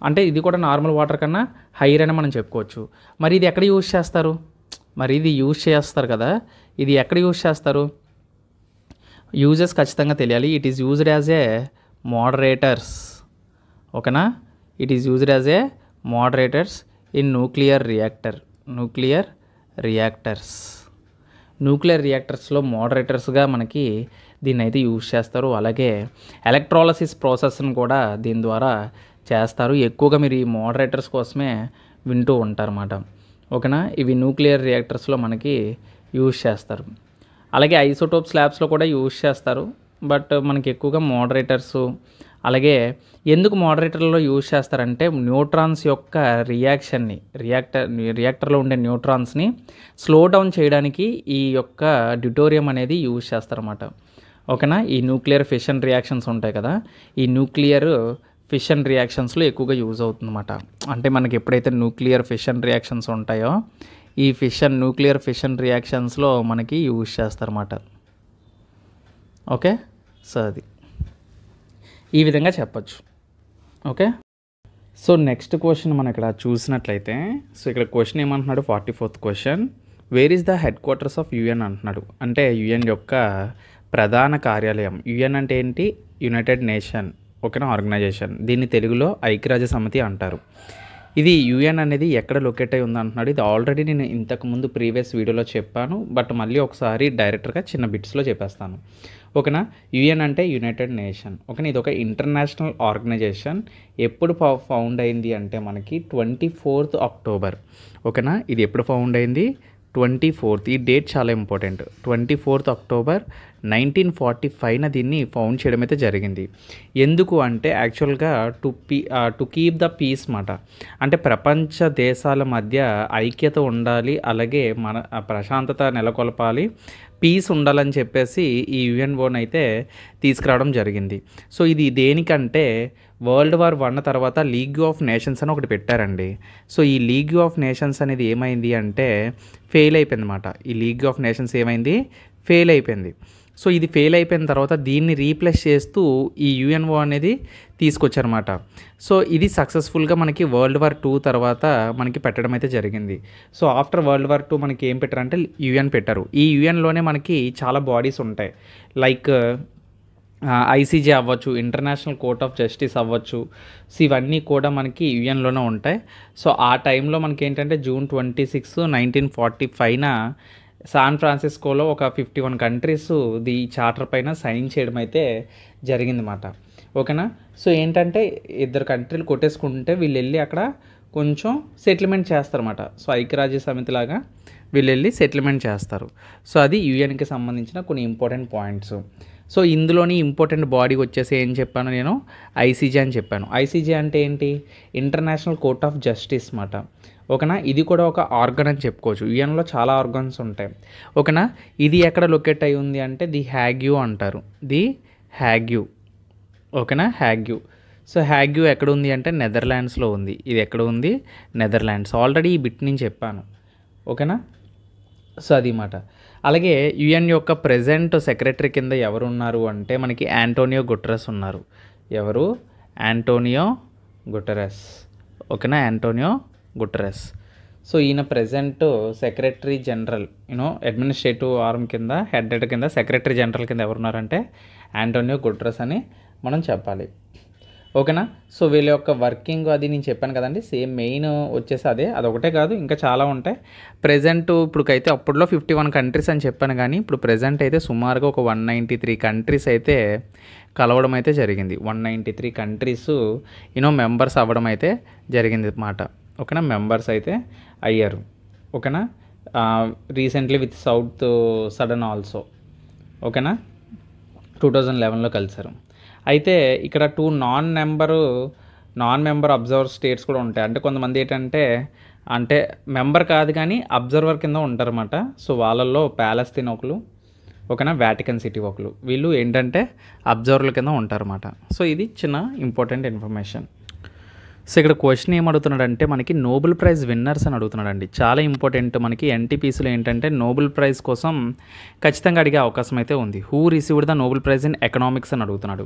అంటే ఇది కూడా నార్మల్ వాటర్ కన్నా హైయర్ అని మనం చెప్పుకోవచ్చు. మరి ఇది ఎక్కడ యూజ్ చేస్తారు, ఇది యూజ్ చేస్తారు కదా, ఇది ఎక్కడ యూజ్ చేస్తారు, యూజెస్ ఖచ్చితంగా తెలియాలి. It is used as a moderators, ఓకేనా. It is used as a moderators in nuclear రియాక్టర్స్లో మోడరేటర్స్గా మనకి దీన్ని అయితే యూజ్ చేస్తారు. అలాగే ఎలక్ట్రాలసిస్ ప్రాసెస్ని కూడా దీని ద్వారా చేస్తారు. ఎక్కువగా మీరు ఈ మోడరేటర్స్ కోసమే వింటూ ఉంటారన్నమాట, ఓకేనా. ఇవి న్యూక్లియర్ రియాక్టర్స్లో మనకి యూజ్ చేస్తారు. అలాగే ఐసోటోప్స్ ల్యాబ్స్లో కూడా యూజ్ చేస్తారు, బట్ మనకి ఎక్కువగా మోడరేటర్స్. అలాగే ఎందుకు మోడరేటర్లో యూజ్ చేస్తారంటే న్యూట్రాన్స్ యొక్క రియాక్టర్లో ఉండే న్యూట్రాన్స్ని స్లో డౌన్ చేయడానికి ఈ యొక్క డ్యూటోరియం అనేది యూజ్ చేస్తారన్నమాట, ఓకేనా. ఈ న్యూక్లియర్ ఫిషన్ రియాక్షన్స్ ఉంటాయి కదా, ఈ న్యూక్లియర్ ఫిషన్ రియాక్షన్స్లో ఎక్కువగా యూజ్ అవుతుందన్నమాట. అంటే మనకి ఎప్పుడైతే న్యూక్లియర్ ఫిషన్ రియాక్షన్స్ ఉంటాయో ఈ న్యూక్లియర్ ఫిషన్ రియాక్షన్స్లో మనకి యూజ్ చేస్తారన్నమాట, ఓకే. సో అది ఈ విధంగా చెప్పచ్చు, ఓకే. సో నెక్స్ట్ క్వశ్చన్ మనం ఇక్కడ చూసినట్లయితే, సో ఇక్కడ క్వశ్చన్ ఏమంటున్నాడు, 44th question, where is the head quarters of UN అంటున్నాడు. అంటే UN యొక్క ప్రధాన కార్యాలయం. UN అంటే ఏంటి, యునైటెడ్ నేషన్, ఓకేనా, ఆర్గనైజేషన్. దీన్ని తెలుగులో ఐక్యరాజ్య సమితి అంటారు. ఇది UN అనేది ఎక్కడ లొకేట్ అయి ఉంది అంటున్నాడు. ఇది ఆల్రెడీ నేను ఇంతకుముందు ప్రీవియస్ వీడియోలో చెప్పాను, బట్ మళ్ళీ ఒకసారి డైరెక్ట్గా చిన్న బిట్స్లో చెప్పేస్తాను, ఓకేనా. UN అంటే యునైటెడ్ నేషన్, ఓకేనా. ఇది ఒక ఇంటర్నేషనల్ ఆర్గనైజేషన్. ఎప్పుడు ఫౌండ్ అయింది అంటే మనకి 24th October, ఓకేనా. ఇది ఎప్పుడు ఫౌండ్ అయింది, 24th. ఈ డేట్ చాలా ఇంపార్టెంట్. 24th October 1945 దీన్ని ఫౌండ్ చేయడం అయితే జరిగింది. ఎందుకు అంటే యాక్చువల్గా టు కీప్ ద పీస్ మాట. అంటే ప్రపంచ దేశాల మధ్య ఐక్యత ఉండాలి, అలాగే మన ప్రశాంతత నెలకొల్పాలి, పీస్ ఉండాలని చెప్పేసి ఈ UNOని అయితే తీసుకురావడం జరిగింది. సో ఇది దేనికంటే World War I తర్వాత లీగ్ ఆఫ్ నేషన్స్ అని ఒకటి పెట్టారండి. సో ఈ లీగ్ ఆఫ్ నేషన్స్ అనేది ఏమైంది అంటే ఫెయిల్ అయిపోయింది అన్నమాట. ఈ లీగ్ ఆఫ్ నేషన్స్ ఏమైంది, ఫెయిల్ అయిపోయింది. సో ఇది ఫెయిల్ అయిపోయిన తర్వాత దీన్ని రీప్లేస్ చేస్తూ ఈ UNO అనేది తీసుకొచ్చారన్నమాట. సో ఇది సక్సెస్ఫుల్గా మనకి World War II తర్వాత మనకి పెట్టడం అయితే జరిగింది. So after World War II మనకి ఏం పెట్టారంటే UN పెట్టారు. ఈ UNలోనే మనకి చాలా బాడీస్ ఉంటాయి, లైక్ ఐసీజే అవ్వచ్చు, ఇంటర్నేషనల్ కోర్ట్ ఆఫ్ జస్టిస్ అవ్వచ్చు. సో ఇవన్నీ కూడా మనకి యుఎన్లోనే ఉంటాయి. సో ఆ టైంలో మనకి ఏంటంటే June 26, 1945న శాన్ ఫ్రాన్సిస్కోలో ఒక 51 కంట్రీస్ ఈ చార్టర్ పైన సైన్ చేయడం అయితే జరిగిందన్నమాట. ఓకేనా. సో ఏంటంటే ఇద్దరు కంట్రీలు కొట్టేసుకుంటే వీళ్ళు వెళ్ళి అక్కడ కొంచెం సెటిల్మెంట్ చేస్తారన్నమాట. సో ఐక్యరాజ్య సమితి లాగా వీళ్ళు వెళ్ళి సెటిల్మెంట్ చేస్తారు. సో అది యుఎన్కి సంబంధించిన కొన్ని ఇంపార్టెంట్ పాయింట్స్. సో ఇందులోని ఇంపార్టెంట్ బాడీ వచ్చేసి ఏం చెప్పాను నేను, ఐసీజే అని చెప్పాను. ఐసీజే అంటే ఏంటి, ఇంటర్నేషనల్ కోర్ట్ ఆఫ్ జస్టిస్ మాట. ఓకేనా. ఇది కూడా ఒక ఆర్గన్ అని చెప్పుకోవచ్చు. యుఎన్లో చాలా ఆర్గన్స్ ఉంటాయి. ఓకేనా. ఇది ఎక్కడ లొకేట్ అయి ఉంది అంటే ది హ్యాగ్యూ అంటారు, ది హ్యాగ్యూ. ఓకేనా, హ్యాగ్యూ. సో హ్యాగ్యూ ఎక్కడ ఉంది అంటే నెదర్లాండ్స్లో ఉంది. ఇది ఎక్కడ ఉంది, నెదర్లాండ్స్. ఆల్రెడీ ఈ బిట్ నేను చెప్పాను. ఓకేనా. సో అది మాట. అలాగే యుఎన్ యొక్క ప్రెజెంట్ సెక్రటరీ కింద ఎవరు ఉన్నారు అంటే మనకి యాంటోనియో గుటెరస్ ఉన్నారు. ఎవరు, యాంటోనియో గుటెరస్. ఓకేనా, యాంటోనియో గుటెరస్. సో ఈయన present secretary general, administrative arm కింద, హెడ్ కింద సెక్రటరీ జనరల్ కింద ఎవరున్నారంటే యాంటోనియో గుటెరస్ అని మనం చెప్పాలి. ఓకేనా. సో వీళ్ళ యొక్క వర్కింగ్ అది నేను చెప్పాను కదండి, సేమ్ మెయిన్ వచ్చేసి అదొకటే కాదు, ఇంకా చాలా ఉంటాయి. ప్రెజెంట్ ఇప్పుడుకైతే అప్పట్లో 51 కంట్రీస్ అని చెప్పాను, కానీ ఇప్పుడు ప్రెజెంట్ అయితే సుమారుగా ఒక 193 కంట్రీస్ అయితే కలవడం అయితే జరిగింది. 193 కంట్రీస్ మెంబర్స్ అవ్వడం అయితే జరిగింది అన్నమాట. ఓకేనా, మెంబర్స్ అయితే అయ్యారు. ఓకేనా. Recently with south sudden also. ఓకేనా, 2011లో కలిసారు. అయితే ఇక్కడ 2 నాన్ మెంబర్ అబ్జర్వర్ స్టేట్స్ కూడా ఉంటాయి. అంటే కొంతమంది అంటే మెంబర్ కాదు కానీ అబ్జర్వర్ కింద ఉంటారన్నమాట. సో వాళ్ళల్లో ప్యాలెస్తీన్ ఒకరు, ఓకేనా, వాటికన్ సిటీ ఒకరు. వీళ్ళు ఏంటంటే అబ్జర్వర్ల కింద ఉంటారన్నమాట. సో ఇది చిన్న ఇంపార్టెంట్ ఇన్ఫర్మేషన్. సో ఇక్కడ క్వశ్చన్ ఏం అడుగుతున్నాడంటే మనకి నోబెల్ ప్రైజ్ విన్నర్స్ అని అడుగుతున్నాడండి. చాలా ఇంపార్టెంట్. మనకి ఎన్టీపీసీలో ఏంటంటే నోబెల్ ప్రైజ్ కోసం ఖచ్చితంగా అడిగే అవకాశం అయితే ఉంది. Who received the Nobel prize in economics అని అడుగుతున్నాడు.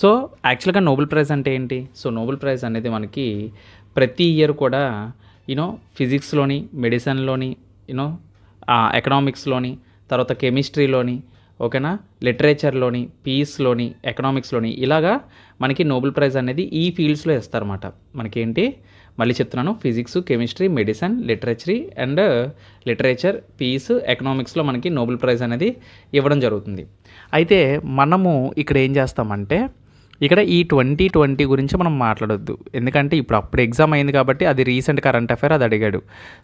సో యాక్చువల్గా నోబెల్ ప్రైజ్ అంటే ఏంటి, సో నోబెల్ ప్రైజ్ అనేది మనకి ప్రతి ఇయర్ కూడా ఫిజిక్స్లోని, మెడిసిన్లోని, ఎకనామిక్స్లోని, తర్వాత కెమిస్ట్రీలోని, ఓకేనా, లిటరేచర్లోని, పీస్లోని, ఎకనామిక్స్లోని, ఇలాగా మనకి నోబెల్ ప్రైజ్ అనేది ఈ ఫీల్డ్స్లో ఇస్తారన్నమాట. మనకేంటి, మళ్ళీ చెప్తున్నాను, physics, chemistry, medicine, literature, peace, ఎకనామిక్స్లో మనకి నోబెల్ ప్రైజ్ అనేది ఇవ్వడం జరుగుతుంది. అయితే మనము ఇక్కడ ఏం చేస్తామంటే ఇక్కడ ఈ 2020 గురించి మనం మాట్లాడొద్దు, ఎందుకంటే అప్పుడు ఎగ్జామ్ అయింది కాబట్టి అది రీసెంట్ కరెంట్ అఫైర్, అది అడిగాడు.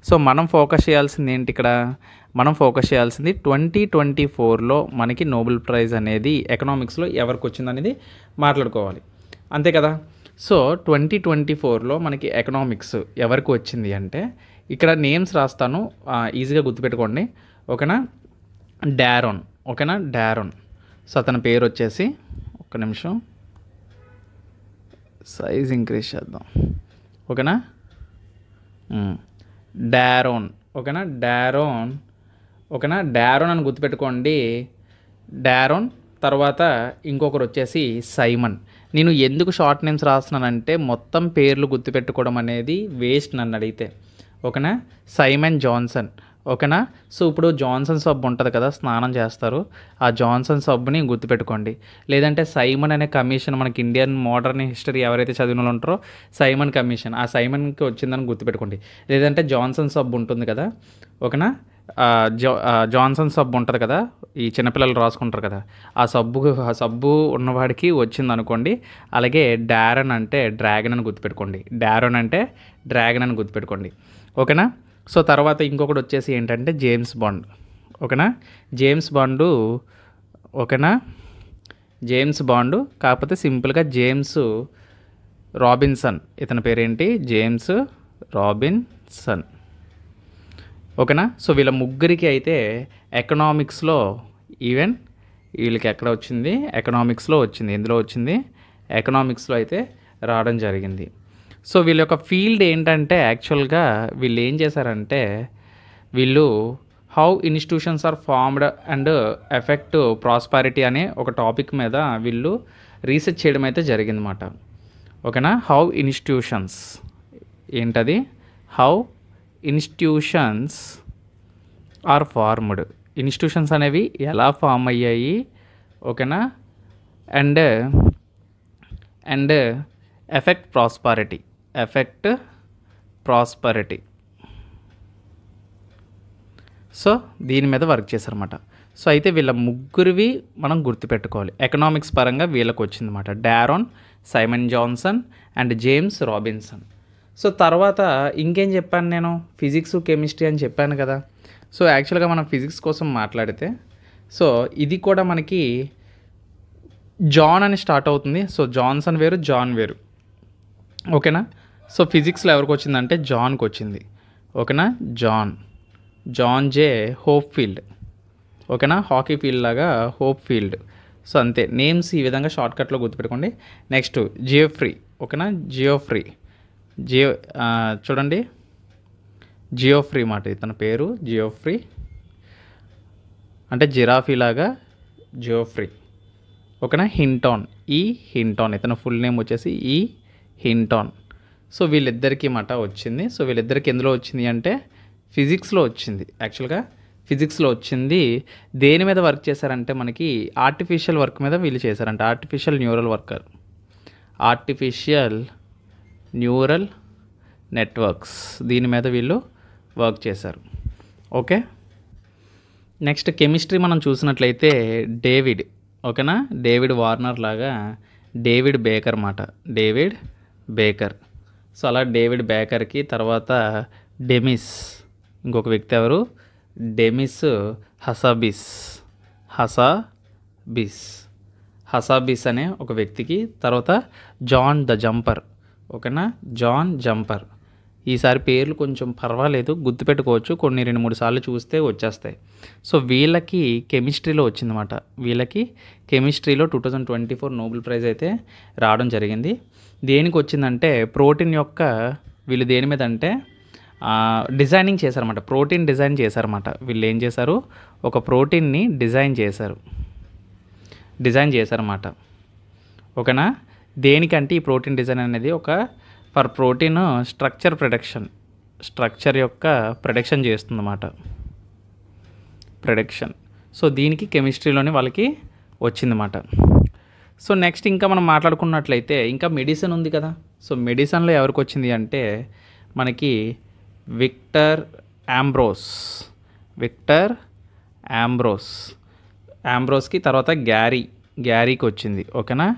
సో మనం ఫోకస్ చేయాల్సింది ఏంటి, ఇక్కడ మనం ఫోకస్ చేయాల్సింది 2024లో మనకి నోబెల్ ప్రైజ్ అనేది ఎకనామిక్స్లో ఎవరికి వచ్చింది అనేది మాట్లాడుకోవాలి, అంతే కదా. సో 2024లో మనకి ఎకనామిక్స్ ఎవరికి వచ్చింది అంటే ఇక్కడ నేమ్స్ రాస్తాను, ఈజీగా గుర్తుపెట్టుకోండి. ఓకేనా, డారోన్. ఓకేనా, డారోన్. సో అతని పేరు వచ్చేసి, ఒక్క నిమిషం సైజ్ ఇంక్రీజ్ చేద్దాం. ఓకేనా, డారోన్. ఓకేనా, డారోన్. ఓకేనా, డారోన్ అని గుర్తుపెట్టుకోండి. డారోన్ తర్వాత ఇంకొకరు వచ్చేసి సైమన్. నేను ఎందుకు షార్ట్ నేమ్స్ రాస్తున్నానంటే మొత్తం పేర్లు గుర్తుపెట్టుకోవడం అనేది వేస్ట్ నన్ను అడిగితే. ఓకేనా, సైమన్ జాన్సన్. ఓకేనా. సో ఇప్పుడు జాన్సన్ సబ్బు ఉంటుంది కదా, స్నానం చేస్తారు, ఆ జాన్సన్ సబ్బుని గుర్తుపెట్టుకోండి. లేదంటే సైమన్ అనే కమిషన్, మనకి ఇండియన్ మోడర్న్ హిస్టరీ ఎవరైతే చదివిన వాళ్ళు ఉంటారో సైమన్ కమిషన్, ఆ సైమన్కి వచ్చిందని గుర్తుపెట్టుకోండి. లేదంటే జాన్సన్ సబ్బు ఉంటుంది కదా, ఓకేనా, జాన్సన్ సబ్బు ఉంటుంది కదా, ఈ చిన్నపిల్లలు రాసుకుంటారు కదా, ఆ సబ్బు ఉన్నవాడికి వచ్చింది అనుకోండి. అలాగే డారన్ అంటే డ్రాగన్ అని గుర్తుపెట్టుకోండి. డారోన్ అంటే డ్రాగన్ అని గుర్తుపెట్టుకోండి. ఓకేనా. సో తర్వాత ఇంకొకటి వచ్చేసి ఏంటంటే జేమ్స్ బాండ్. ఓకేనా, జేమ్స్ బాండు. ఓకేనా, జేమ్స్ బాండు, కాకపోతే సింపుల్గా జేమ్స్ రాబిన్సన్. ఇతని పేరేంటి, జేమ్స్ రాబిన్సన్. ఓకేనా. సో వీళ్ళ ముగ్గురికి అయితే ఎకనామిక్స్లో వీళ్ళకి ఎక్కడ వచ్చింది, ఎకనామిక్స్లో వచ్చింది. ఎందులో వచ్చింది, ఎకనామిక్స్లో అయితే రావడం జరిగింది. సో వీళ్ళ యొక్క ఫీల్డ్ ఏంటంటే యాక్చువల్గా వీళ్ళు ఏం చేశారంటే వీళ్ళు how institutions are formed and effect prosperity అనే ఒక టాపిక్ మీద వీళ్ళు రీసెర్చ్ చేయడం అయితే జరిగిందన్నమాట. ఓకేనా, హౌ ఇన్స్టిట్యూషన్స్ ఏంటది, how institutions are formed. Institutions అనేవి ఎలా ఫామ్ అయ్యాయి, ఓకేనా, and and effect prosperity. So దీని మీద వర్క్ చేశారన్నమాట. సో అయితే వీళ్ళ ముగ్గురివి మనం గుర్తుపెట్టుకోవాలి. ఎకనామిక్స్ పరంగా వీళ్ళకి వచ్చిందన్నమాట, Daron, Simon Johnson and James Robinson. So తర్వాత ఇంకేం చెప్పాను నేను, ఫిజిక్స్ కెమిస్ట్రీ అని చెప్పాను కదా. సో యాక్చువల్గా మనం ఫిజిక్స్ కోసం మాట్లాడితే సో ఇది కూడా మనకి జాన్ అని స్టార్ట్ అవుతుంది. సో జాన్సన్ వేరు, జాన్ వేరు, ఓకేనా. సో ఫిజిక్స్లో ఎవరికి వచ్చిందంటే జాన్కి వచ్చింది, ఓకేనా. జాన్ జే హోప్ఫీల్డ్, ఓకేనా. హాకీ ఫీల్డ్ లాగా హోప్ఫీల్డ్. సో అంతే, నేమ్స్ ఈ విధంగా షార్ట్కట్లో గుర్తుపెట్టుకోండి. నెక్స్ట్ జియోఫ్రీ, ఓకేనా. చూడండి, జియోఫ్రీ మాట ఇతని పేరు, జియోఫ్రీ అంటే జిరాఫీ లాగా జియోఫ్రీ, ఓకేనా. హింటాన్ ఇతను ఫుల్ నేమ్ వచ్చేసి హింటాన్. సో వీళ్ళిద్దరికీ మాట వచ్చింది. సో వీళ్ళిద్దరికి ఎందులో వచ్చింది అంటే ఫిజిక్స్లో వచ్చింది. యాక్చువల్గా ఫిజిక్స్లో వచ్చింది. దేని మీద వర్క్ చేశారంటే మనకి ఆర్టిఫిషియల్ వర్క్ మీద వీళ్ళు చేశారంట. ఆర్టిఫిషియల్ న్యూరల్ నెట్వర్క్స్, దీని మీద వీళ్ళు వర్క్ చేశారు, ఓకే. నెక్స్ట్ కెమిస్ట్రీ మనం చూసినట్లయితే డేవిడ్, ఓకేనా. డేవిడ్ వార్నర్ లాగా డేవిడ్ బేకర్. సో అలా డేవిడ్ బేకర్కి తర్వాత డెమిస్, ఇంకొక వ్యక్తి ఎవరు, డెమిస్ హసాబిస్ అనే ఒక వ్యక్తికి, తర్వాత జాన్ ద జంపర్, ఓకేనా. John Jumper. ఈసారి పేర్లు కొంచెం పర్వాలేదు, గుర్తుపెట్టుకోవచ్చు, కొన్ని 2-3 సార్లు చూస్తే వచ్చేస్తాయి. సో వీళ్ళకి కెమిస్ట్రీలో వచ్చిందన్నమాట. వీళ్ళకి కెమిస్ట్రీలో 2024 నోబెల్ ప్రైజ్ అయితే రావడం జరిగింది. దేనికి వచ్చిందంటే ప్రోటీన్ యొక్క, వీళ్ళు దేని మీద అంటే డిజైనింగ్ చేశారన్నమాట, ప్రోటీన్ డిజైన్ చేశారన్నమాట. వీళ్ళు ఏం చేశారు, ఒక ప్రోటీన్ని డిజైన్ చేశారన్నమాట, ఓకేనా. దేనికంటే ఈ ప్రోటీన్ డిజైన్ అనేది ఒక ఫర్ ప్రోటీన్ స్ట్రక్చర్ యొక్క ప్రొడక్షన్ చేస్తుందన్నమాట, సో దీనికి కెమిస్ట్రీలోని వాళ్ళకి వచ్చిందన్నమాట. సో నెక్స్ట్ ఇంకా మనం మాట్లాడుకున్నట్లయితే ఇంకా మెడిసిన్ ఉంది కదా. సో మెడిసిన్లో ఎవరికి వచ్చింది అంటే మనకి విక్టర్ యాంబ్రోస్కి తర్వాత గ్యారీకి వచ్చింది, ఓకేనా.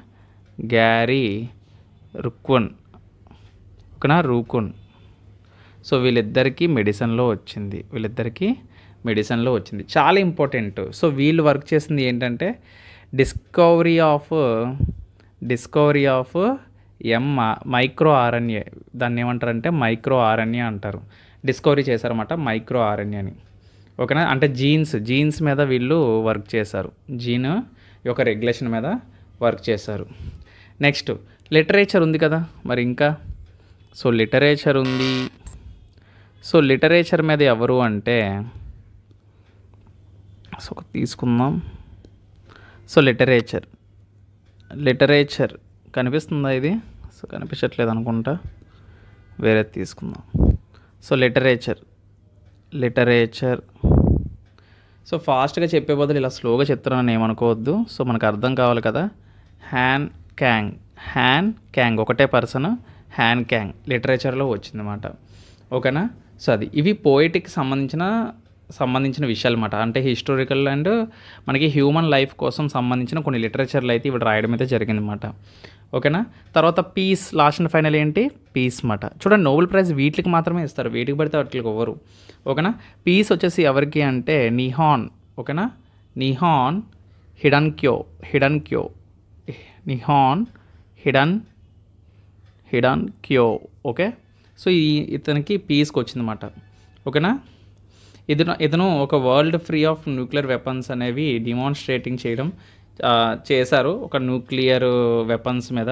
గ్యారీ రుక్వన్, ఓకేనా, రూకున్. సో వీళ్ళిద్దరికీ మెడిసిన్లో వచ్చింది. చాలా ఇంపార్టెంట్. సో వీళ్ళు వర్క్ చేసింది ఏంటంటే డిస్కవరీ ఆఫ్ మైక్రో ఆర్ఎన్ఏ, దాన్ని ఏమంటారంటే మైక్రో ఆర్ఎన్ఏ అంటారు. డిస్కవరీ చేశారన్నమాట మైక్రో ఆర్ఎన్ఏని, ఓకేనా. అంటే జీన్స్ మీద వీళ్ళు వర్క్ చేశారు, జీన్ యొక్క రెగ్యులేషన్ మీద వర్క్ చేశారు. నెక్స్ట్ లిటరేచర్ ఉంది కదా మరి ఇంకా. సో లిటరేచర్ ఉంది. సో లిటరేచర్ మీద ఎవరు అంటే సో తీసుకుందాం. సో లిటరేచర్ కనిపిస్తుందా ఇది? సో కనిపించట్లేదు అనుకుంటా, వేరే తీసుకుందాం. సో లిటరేచర్ సో ఫాస్ట్గా చెప్పే బదులు ఇలా స్లోగా చెప్తున్నాను ఏమనుకోవద్దు. సో మనకు అర్థం కావాలి కదా. హ్యాన్ క్యాంగ్ ఒకటే పర్సన్, హ్యాన్ క్యాంగ్ లిటరేచర్లో వచ్చిందన్నమాట, ఓకేనా. సో అది ఇవి పోయిటిక్కి సంబంధించిన విషయాలు అన్నమాట. అంటే హిస్టారికల్ అండ్ మనకి హ్యూమన్ లైఫ్ కోసం సంబంధించిన కొన్ని లిటరేచర్లు అయితే ఇవి రాయడం అయితే జరిగిందన్నమాట, ఓకేనా. తర్వాత పీస్, లాస్ట్ అండ్ ఫైనల్ ఏంటి, పీస్ మాట. చూడండి నోబెల్ ప్రైజ్ వీటికి మాత్రమే ఇస్తారు, వీటికి పడితే వాటికి ఇవ్వరు, ఓకేనా. పీస్ వచ్చేసి ఎవరికి అంటే నిహాన్, ఓకేనా. Nihan hidden quo, okay. So ఇతనికి పీస్కి వచ్చిందన్నమాట, ఓకేనా. ఇతను ఒక world free of nuclear weapons అనేవి డిమాన్స్ట్రేటింగ్ చేశారు ఒక న్యూక్లియర్ వెపన్స్ మీద.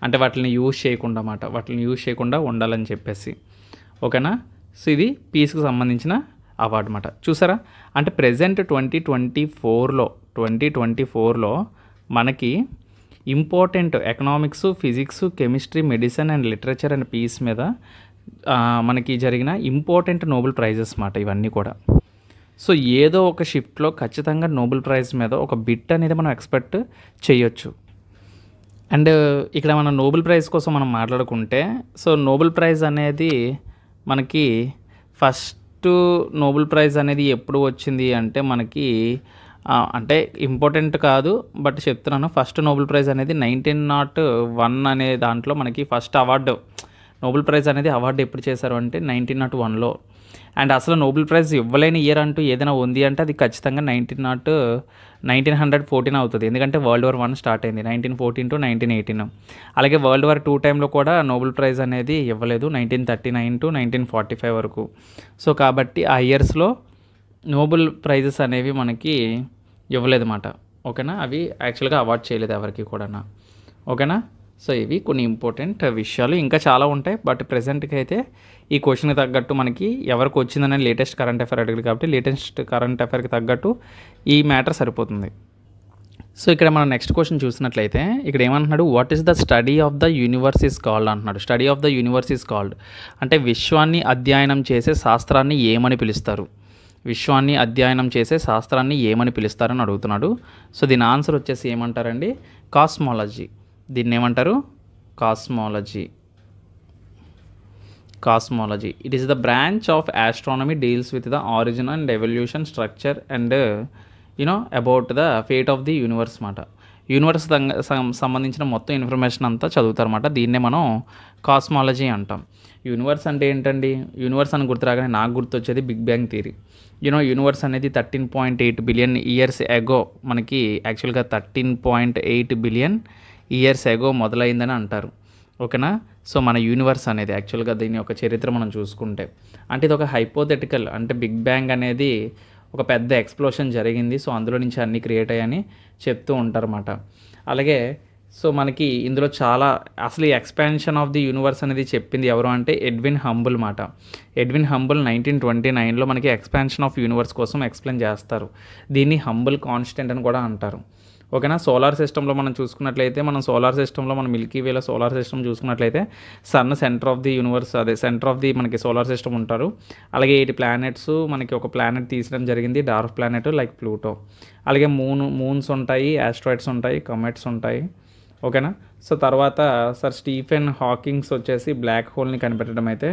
అంటే వాటిని యూజ్ చేయకుండా ఉండాలని చెప్పేసి, ఓకేనా. సో ఇది పీస్కి సంబంధించిన అవార్డు అన్నమాట. చూసారా, అంటే ప్రజెంట్ 2024లో మనకి important economics, physics, chemistry, medicine and literature and peace మీద మనకి జరిగిన ఇంపార్టెంట్ నోబెల్ ప్రైజెస్ మాట ఇవన్నీ కూడా. సో ఏదో ఒక షిఫ్ట్లో ఖచ్చితంగా నోబెల్ ప్రైజ్ మీద ఒక బిట్ అనేది మనం ఎక్స్పెక్ట్ చేయొచ్చు. అండ్ ఇక్కడ మనం నోబెల్ ప్రైజ్ కోసం మనం మాట్లాడుకుంటే, సో నోబెల్ ప్రైజ్ అనేది మనకి ఫస్ట్ నోబెల్ ప్రైజ్ అనేది ఎప్పుడు వచ్చింది అంటే మనకి అంటే ఇంపార్టెంట్ కాదు, బట్ చెప్తున్నాను. ఫస్ట్ నోబెల్ ప్రైజ్ అనేది 1901 అనే దాంట్లో మనకి ఫస్ట్ అవార్డు, నోబెల్ ప్రైజ్ అనేది అవార్డు ఎప్పుడు చేశారు అంటే 1901లో. అండ్ అసలు నోబెల్ ప్రైజ్ ఇవ్వలేని ఇయర్ అంటూ ఏదైనా ఉంది అంటే అది ఖచ్చితంగా 1914 అవుతుంది. ఎందుకంటే వరల్డ్ వార్ 1 స్టార్ట్ అయింది 1914 to 1918. అలాగే వరల్డ్ వార్ 2 టైంలో కూడా నోబెల్ ప్రైజ్ అనేది ఇవ్వలేదు 1939 to 1945 వరకు. సో కాబట్టి ఆ ఇయర్స్లో నోబెల్ ప్రైజెస్ అనేవి మనకి ఇవ్వలేదు అన్నమాట. ఓకేనా, అవి యాక్చువల్గా అవార్డ్ చేయలేదు ఎవరికి కూడా. ఓకేనా, సో ఇవి కొన్ని ఇంపార్టెంట్ విషయాలు, ఇంకా చాలా ఉంటాయి. బట్ ప్రజెంట్కి అయితే ఈ క్వశ్చన్కి తగ్గట్టు మనకి ఎవరికి వచ్చిందని లేటెస్ట్ కరెంట్ అఫైర్ అడిగారు కాబట్టి లేటెస్ట్ కరెంట్ అఫైర్కి తగ్గట్టు ఈ మ్యాటర్ సరిపోతుంది. సో ఇక్కడ మనం నెక్స్ట్ క్వశ్చన్ చూసినట్లయితే ఇక్కడ ఏమంటున్నాడు, what is the study of the universe is called అంటున్నాడు. Study of the universe is called అంటే విశ్వాన్ని అధ్యయనం చేసే శాస్త్రాన్ని ఏమని పిలుస్తారు? విశ్వాన్ని అధ్యయనం చేసే శాస్త్రాన్ని ఏమని పిలుస్తారని అడుగుతున్నాడు. సో దీని ఆన్సర్ వచ్చేసి ఏమంటారండి, కాస్మాలజీ. దీన్ని ఏమంటారు? Cosmology. Cosmology it is the branch of astronomy deals with the origin and evolution structure and about the fate of the universe మాట. యూనివర్స్ సంబంధించిన మొత్తం ఇన్ఫర్మేషన్ అంతా చదువుతారన్నమాట. దీన్నే మనం కాస్మాలజీ అంటాం. యూనివర్స్ అంటే ఏంటండి? యూనివర్స్ అని గుర్తురాగానే నాకు గుర్తొచ్చేది బిగ్ బ్యాంగ్ థియరీ. యూనివర్స్ అనేది 13.8 బిలియన్ ఇయర్స్ ఎగో మనకి యాక్చువల్గా 13.8 బిలియన్ ఇయర్స్ ఎగో మొదలైందని అంటారు. ఓకేనా, సో మన యూనివర్స్ అనేది యాక్చువల్గా దీని యొక్క చరిత్ర మనం చూసుకుంటే అంటే ఇది ఒక హైపోథెటికల్, అంటే బిగ్ బ్యాంగ్ అనేది ఒక పెద్ద ఎక్స్ప్లోషన్ జరిగింది, సో అందులో నుంచి అన్నీ క్రియేట్ అయ్యాయని చెప్తూ ఉంటారన్నమాట. అలాగే సో మనకి ఇందులో చాలా అసలు ఈ ఎక్స్పాన్షన్ ఆఫ్ ది యూనివర్స్ అనేది చెప్పింది ఎవరు అంటే ఎడ్విన్ హంబుల్ మాట. ఎడ్విన్ హంబుల్ 1929లో మనకి ఎక్స్పాన్షన్ ఆఫ్ యూనివర్స్ కోసం ఎక్స్ప్లెయిన్ చేస్తారు. దీన్ని హంబుల్ కాన్స్టెంట్ అని కూడా అంటారు. ఓకేనా, సోలార్ సిస్టంలో మనం చూసుకున్నట్లయితే మన మిల్కీ వేలో సోలార్ సిస్టమ్ చూసుకున్నట్లయితే sun centre of the universe, అదే సెంటర్ ఆఫ్ ది మనకి సోలార్ సిస్టమ్ ఉంటారు. అలాగే 8 ప్లానెట్స్, మనకి ఒక ప్లానెట్ తీసడం జరిగింది డార్క్ ప్లానెట్ లైక్ ప్లూటో. అలాగే మూన్స్ ఉంటాయి, ఆస్ట్రాయిడ్స్ ఉంటాయి, కమెట్స్ ఉంటాయి. ఓకేనా, సో తర్వాత సర్ స్టీఫెన్ హాకింగ్స్ వచ్చేసి బ్లాక్ హోల్ని కనిపెట్టడం అయితే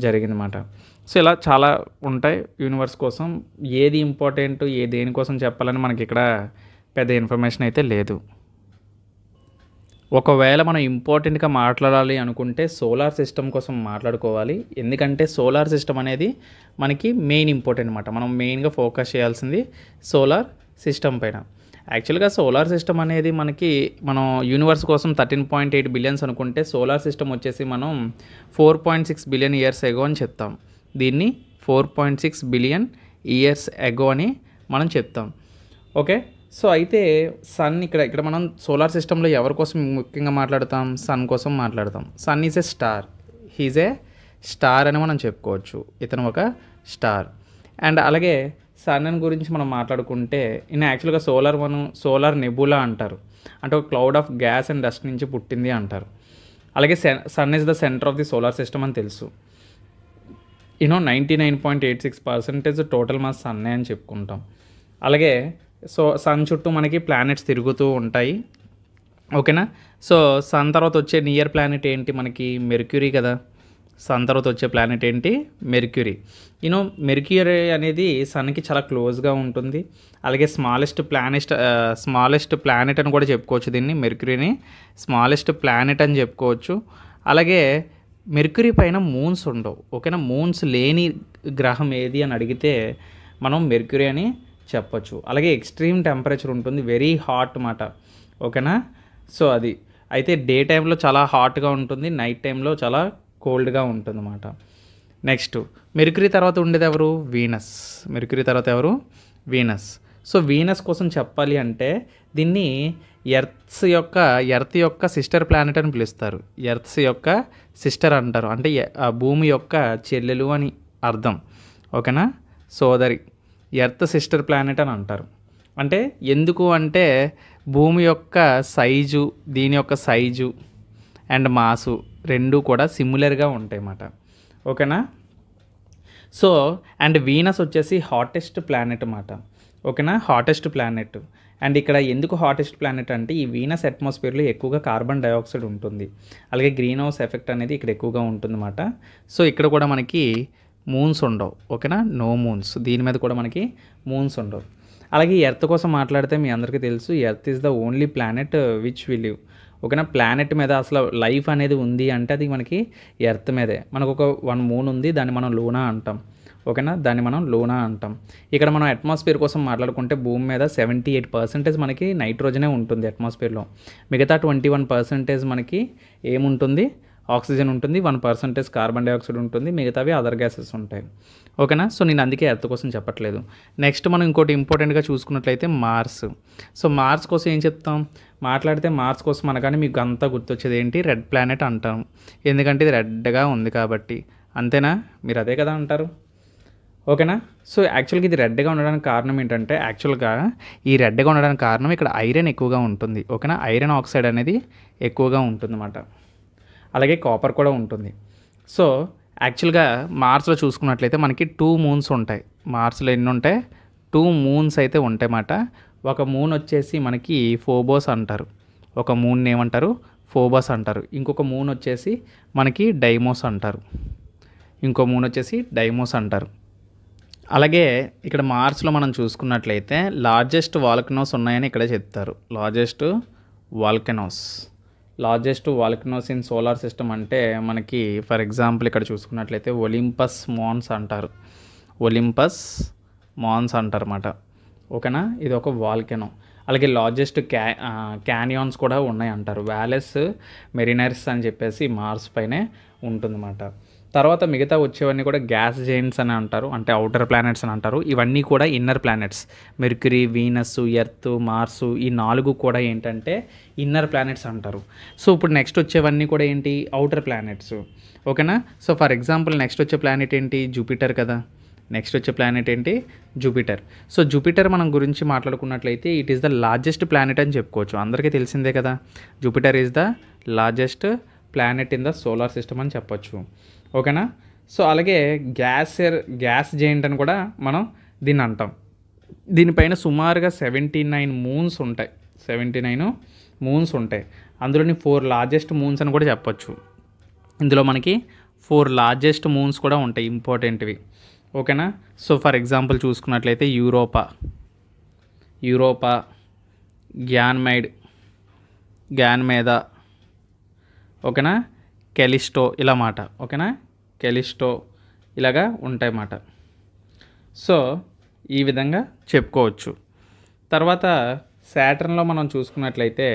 జరిగిందన్నమాట. సో ఇలా చాలా ఉంటాయి యూనివర్స్ కోసం. ఏది ఇంపార్టెంట్, దేనికోసం చెప్పాలని మనకి ఇక్కడ పెద్ద ఇన్ఫర్మేషన్ అయితే లేదు. ఒకవేళ మనం ఇంపార్టెంట్గా మాట్లాడాలి అనుకుంటే సోలార్ సిస్టమ్ కోసం మాట్లాడుకోవాలి. ఎందుకంటే సోలార్ సిస్టమ్ అనేది మనకి మెయిన్ ఇంపార్టెంట్ అన్నమాట. మనం మెయిన్గా ఫోకస్ చేయాల్సింది సోలార్ సిస్టమ్ పైన. యాక్చువల్గా సోలార్ సిస్టమ్ అనేది మనకి మనం యూనివర్స్ కోసం 13.8 బిలియన్స్ అనుకుంటే సోలార్ సిస్టమ్ వచ్చేసి మనం 4.6 బిలియన్ ఇయర్స్ ఎగో అని చెప్తాం. దీన్ని 4.6 బిలియన్ ఇయర్స్ ఎగో అని మనం చెప్తాం. ఓకే, సో అయితే సన్ ఇక్కడ మనం సోలార్ సిస్టంలో ఎవరి కోసం ముఖ్యంగా మాట్లాడతాం? సన్ కోసం మాట్లాడతాం. Sun is a star, he's a star అని మనం చెప్పుకోవచ్చు. ఇతను ఒక స్టార్. అండ్ అలాగే సన్ గురించి మనం మాట్లాడుకుంటే ఈయన యాక్చువల్గా సోలార్ నెబులా అంటారు. అంటే ఒక cloud of gas and dust నుంచి పుట్టింది అంటారు. అలాగే sun is the centre of the solar system అని తెలుసు. 99.86% టోటల్ మాస్ సన్నే అని చెప్పుకుంటాం. అలాగే సో సన్ చుట్టూ మనకి ప్లానెట్స్ తిరుగుతూ ఉంటాయి. ఓకేనా, సో సన్ తర్వాత వచ్చే నియర్ ప్లానెట్ ఏంటి? మనకి మెర్క్యూరీ కదా. సన్ తర్వాత వచ్చే ప్లానెట్ ఏంటి? మెర్క్యూరీ. మెర్క్యూరీ అనేది సన్కి చాలా క్లోజ్గా ఉంటుంది. అలాగే స్మాలెస్ట్ ప్లానెట్ అని కూడా చెప్పుకోవచ్చు దీన్ని. మెర్క్యూరీని స్మాలెస్ట్ ప్లానెట్ అని చెప్పుకోవచ్చు. అలాగే మెర్క్యూరీ పైన మూన్స్ ఉండవు. ఓకేనా, మూన్స్ లేని గ్రహం ఏది అని అడిగితే మనం మెర్క్యూరీ అని చెప్పచ్చు. అలాగే ఎక్స్ట్రీమ్ టెంపరేచర్ ఉంటుంది, వెరీ హాట్ మాట. ఓకేనా, సో అది అయితే డే టైంలో చాలా హాట్గా ఉంటుంది, నైట్ టైంలో చాలా కోల్డ్గా ఉంటుంది అన్నమాట. నెక్స్ట్ మెర్క్యూరీ తర్వాత ఉండేది ఎవరు? వీనస్. మెర్క్యూరీ తర్వాత ఎవరు? వీనస్. సో వీనస్ కోసం చెప్పాలి అంటే దీన్ని ఎర్త్ యొక్క సిస్టర్ ప్లానెట్ అని పిలుస్తారు. ఎర్త్ యొక్క సిస్టర్ అంటారు, అంటే భూమి యొక్క చెల్లెలు అని అర్థం. ఓకేనా, సోదరి, ఎర్త్ సిస్టర్ ప్లానెట్ అని అంటారు. అంటే ఎందుకు అంటే భూమి యొక్క సైజు, దీని యొక్క సైజు అండ్ మాసు రెండు కూడా సిమిలర్గా ఉంటాయి అన్నమాట. ఓకేనా, సో అండ్ వీనస్ వచ్చేసి హాటెస్ట్ ప్లానెట్ అన్నమాట. ఓకేనా, హాటెస్ట్ ప్లానెట్. అండ్ ఇక్కడ ఎందుకు హాటెస్ట్ ప్లానెట్ అంటే ఈ వీనస్ అట్మాస్ఫియర్లో ఎక్కువగా కార్బన్ డైఆక్సైడ్ ఉంటుంది, అలాగే గ్రీన్ హౌస్ ఎఫెక్ట్ అనేది ఇక్కడ ఎక్కువగా ఉంటుందన్నమాట. సో ఇక్కడ కూడా మనకి మూన్స్ ఉండవు, ఓకేనా, నో మూన్స్, దీని మీద కూడా మనకి మూన్స్ ఉండవు. అలాగే ఈ ఎర్త్ కోసం మాట్లాడితే మీ అందరికీ తెలుసు, earth is the only planet which we live, ఓకేనా. ప్లానెట్ మీద అసలు లైఫ్ అనేది ఉంది అంటే అది మనకి ఎర్త్ మీదే. మనకు ఒక 1 మూన్ ఉంది, దాన్ని మనం లూనా అంటాం, ఓకేనా, దాన్ని మనం లూనా అంటాం. ఇక్కడ మనం అట్మాస్ఫియర్ కోసం మాట్లాడుకుంటే భూమి మీద 78% మనకి నైట్రోజనే ఉంటుంది అట్మాస్ఫియర్లో, మిగతా 21% మనకి ఏముంటుంది, ఆక్సిజన్ ఉంటుంది, 1% కార్బన్ డైఆక్సైడ్ ఉంటుంది, మిగతావి అదర్ గ్యాసెస్ ఉంటాయి, ఓకేనా. సో నేను అందుకే ఎర్త్ కోసం చెప్పట్లేదు. నెక్స్ట్ మనం ఇంకోటి ఇంపార్టెంట్గా చూసుకున్నట్లయితే మార్స్. సో మార్స్ కోసం ఏం చెప్తాం, మాట్లాడితే మార్స్ కోసం అనగానే మీకు అంతా గుర్తొచ్చేది ఏంటి, రెడ్ ప్లానెట్ అంటాం, ఎందుకంటే ఇది రెడ్గా ఉంది కాబట్టి, అంతేనా, మీరు అదే కదా అంటారు, ఓకేనా. సో యాక్చువల్గా ఇది రెడ్గా ఉండడానికి కారణం ఏంటంటే, యాక్చువల్గా ఈ రెడ్గా ఉండడానికి కారణం ఇక్కడ ఐరన్ ఎక్కువగా ఉంటుంది, ఓకేనా, ఐరన్ ఆక్సైడ్ అనేది ఎక్కువగా ఉంటుందన్నమాట, అలాగే కాపర్ కూడా ఉంటుంది. సో యాక్చువల్గా మార్స్లో చూసుకున్నట్లయితే మనకి 2 మూన్స్ ఉంటాయి. మార్స్లో ఎన్ని ఉంటాయి, 2 మూన్స్ అయితే ఉంటాయన్నమాట. ఒక మూన్ వచ్చేసి మనకి ఫోబోస్ అంటారు, ఒక మూన్ ఏమంటారు, ఫోబోస్ అంటారు. ఇంకొక మూన్ వచ్చేసి మనకి డైమోస్ అంటారు, ఇంకో మూన్ వచ్చేసి డైమోస్ అంటారు. అలాగే ఇక్కడ మార్స్లో మనం చూసుకున్నట్లయితే లార్జెస్ట్ వాల్కనోస్ ఉన్నాయని ఇక్కడే చెప్తారు. Largest volcanoes in solar system అంటే మనకి ఫర్ ఎగ్జాంపుల్ ఇక్కడ చూసుకున్నట్లయితే ఒలింపస్ మాన్స్ అంటారు, ఒలింపస్ మాన్స్ అంటారు అన్నమాట, ఓకేనా. ఇది ఒక వాల్కెనో. అలాగే లార్జెస్ట్ క్యానియాన్స్ కూడా ఉన్నాయి అంటారు, వ్యాలెస్ మెరినర్స్ అని చెప్పేసి మార్స్ పైనే ఉంటుందన్నమాట. తర్వాత మిగతా వచ్చేవన్నీ కూడా గ్యాస్ జైంట్స్ అని అంటారు, అంటే అవుటర్ ప్లానెట్స్ అని అంటారు. ఇవన్నీ కూడా inner planets, Mercury, Venus, Earth, Mars, ఈ 4 కూడా ఏంటంటే ఇన్నర్ ప్లానెట్స్ అంటారు. సో ఇప్పుడు నెక్స్ట్ వచ్చేవన్నీ కూడా ఏంటి, అవుటర్ ప్లానెట్స్, ఓకేనా. సో ఫర్ ఎగ్జాంపుల్ నెక్స్ట్ వచ్చే ప్లానెట్ ఏంటి, జూపిటర్ కదా, నెక్స్ట్ వచ్చే ప్లానెట్ ఏంటి, జూపిటర్. సో జూపిటర్ మనం గురించి మాట్లాడుకున్నట్లయితే it is the largest planet అని చెప్పుకోవచ్చు, అందరికీ తెలిసిందే కదా, Jupiter is the largest planet in the solar system అని చెప్పొచ్చు, ఓకేనా. సో అలాగే గ్యాస్ జైంట్ అని కూడా మనం దీన్ని అంటాం. దీనిపైన సుమారుగా 79 మూన్స్ ఉంటాయి, 79 మూన్స్ ఉంటాయి. అందులోని 4 లార్జెస్ట్ మూన్స్ అని కూడా చెప్పొచ్చు. ఇందులో మనకి 4 లార్జెస్ట్ మూన్స్ కూడా ఉంటాయి, ఇంపార్టెంట్వి, ఓకేనా. సో ఫర్ ఎగ్జాంపుల్ చూసుకున్నట్లయితే యూరోపా, గ్యాన్మేదా, ఓకేనా, కెలిస్టో ఇలా మాట, ఓకేనా, కెలిస్టో ఇలాగా ఉంటాయన్నమాట. సో ఈ విధంగా చెప్పుకోవచ్చు. తర్వాత సాటర్న్లో మనం చూసుకున్నట్లయితే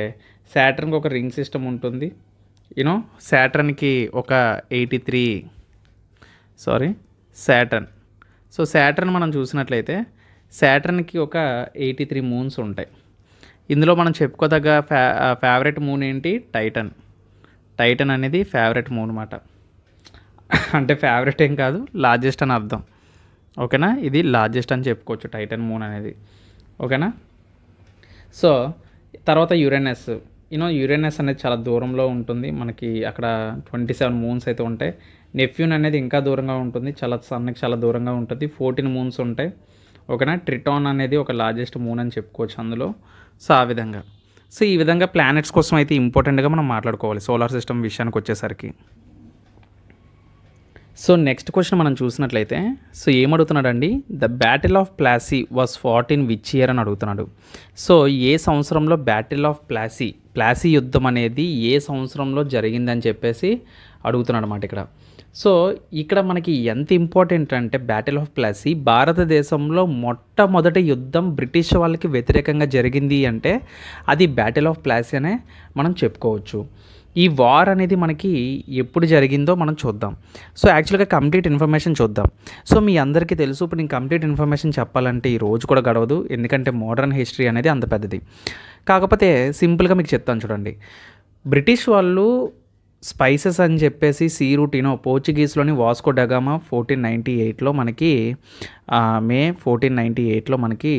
సాటర్న్కి ఒక రింగ్ సిస్టమ్ ఉంటుంది, సాటర్న్కి ఒక సాటర్న్. సో సాటర్న్ మనం చూసినట్లయితే సాటర్న్కి ఒక 83 మూన్స్ ఉంటాయి. ఇందులో మనం చెప్పుకోదగ్గ ఫేవరెట్ మూన్ ఏంటి, టైటన్ అనేది ఫేవరెట్ మూన్ అన్నమాట, అంటే ఫేవరెట్ ఏం కాదు, లార్జెస్ట్ అని అర్థం, ఓకేనా. ఇది లార్జెస్ట్ అని చెప్పుకోవచ్చు టైటన్ మూన్ అనేది, ఓకేనా. సో తర్వాత యురేనస్ అనేది చాలా దూరంలో ఉంటుంది మనకి, అక్కడ 27 మూన్స్ అయితే ఉంటాయి. నెప్ట్యూన్ అనేది ఇంకా దూరంగా ఉంటుంది, సన్కి చాలా దూరంగా ఉంటుంది, 14 మూన్స్ ఉంటాయి, ఓకేనా. ట్రిటాన్ అనేది ఒక లార్జెస్ట్ మూన్ అని చెప్పుకోవచ్చు అందులో. సో ఆ విధంగా, సో ఈ విధంగా ప్లానెట్స్ కోసం అయితే ఇంపార్టెంట్గా మనం మాట్లాడుకోవాలి సోలార్ సిస్టమ్ విషయానికి వచ్చేసరికి. సో నెక్స్ట్ క్వశ్చన్ మనం చూసినట్లయితే, సో ఏమడుగుతున్నాడండి, the battle of Plassey was fought in which year అని అడుగుతున్నాడు. సో ఏ సంవత్సరంలో బ్యాటిల్ ఆఫ్ ప్లాసీ యుద్ధం అనేది ఏ సంవత్సరంలో జరిగిందని చెప్పేసి అడుగుతున్నాడు అన్నమాట ఇక్కడ. సో ఇక్కడ మనకి ఎంత ఇంపార్టెంట్ అంటే బ్యాటిల్ ఆఫ్ ప్లాసీ భారతదేశంలో మొట్టమొదటి యుద్ధం బ్రిటిష్ వాళ్ళకి వ్యతిరేకంగా జరిగింది అంటే అది బ్యాటిల్ ఆఫ్ ప్లాసీ అనే మనం చెప్పుకోవచ్చు. ఈ వార్ అనేది మనకి ఎప్పుడు జరిగిందో మనం చూద్దాం. సో యాక్చువల్గా కంప్లీట్ ఇన్ఫర్మేషన్ చూద్దాం. సో మీ అందరికీ తెలుసు, ఇప్పుడు నేను కంప్లీట్ ఇన్ఫర్మేషన్ చెప్పాలంటే ఈ రోజు కూడా గడవదు, ఎందుకంటే మోడర్న్ హిస్టరీ అనేది అంత పెద్దది. కాకపోతే సింపుల్గా మీకు చెప్తాను చూడండి. బ్రిటిష్ వాళ్ళు స్పైసెస్ అని చెప్పేసి సీ రూట్ పోర్చుగీస్లోని వాస్కో డగామా 1498లో మనకి మే 1498లో మనకి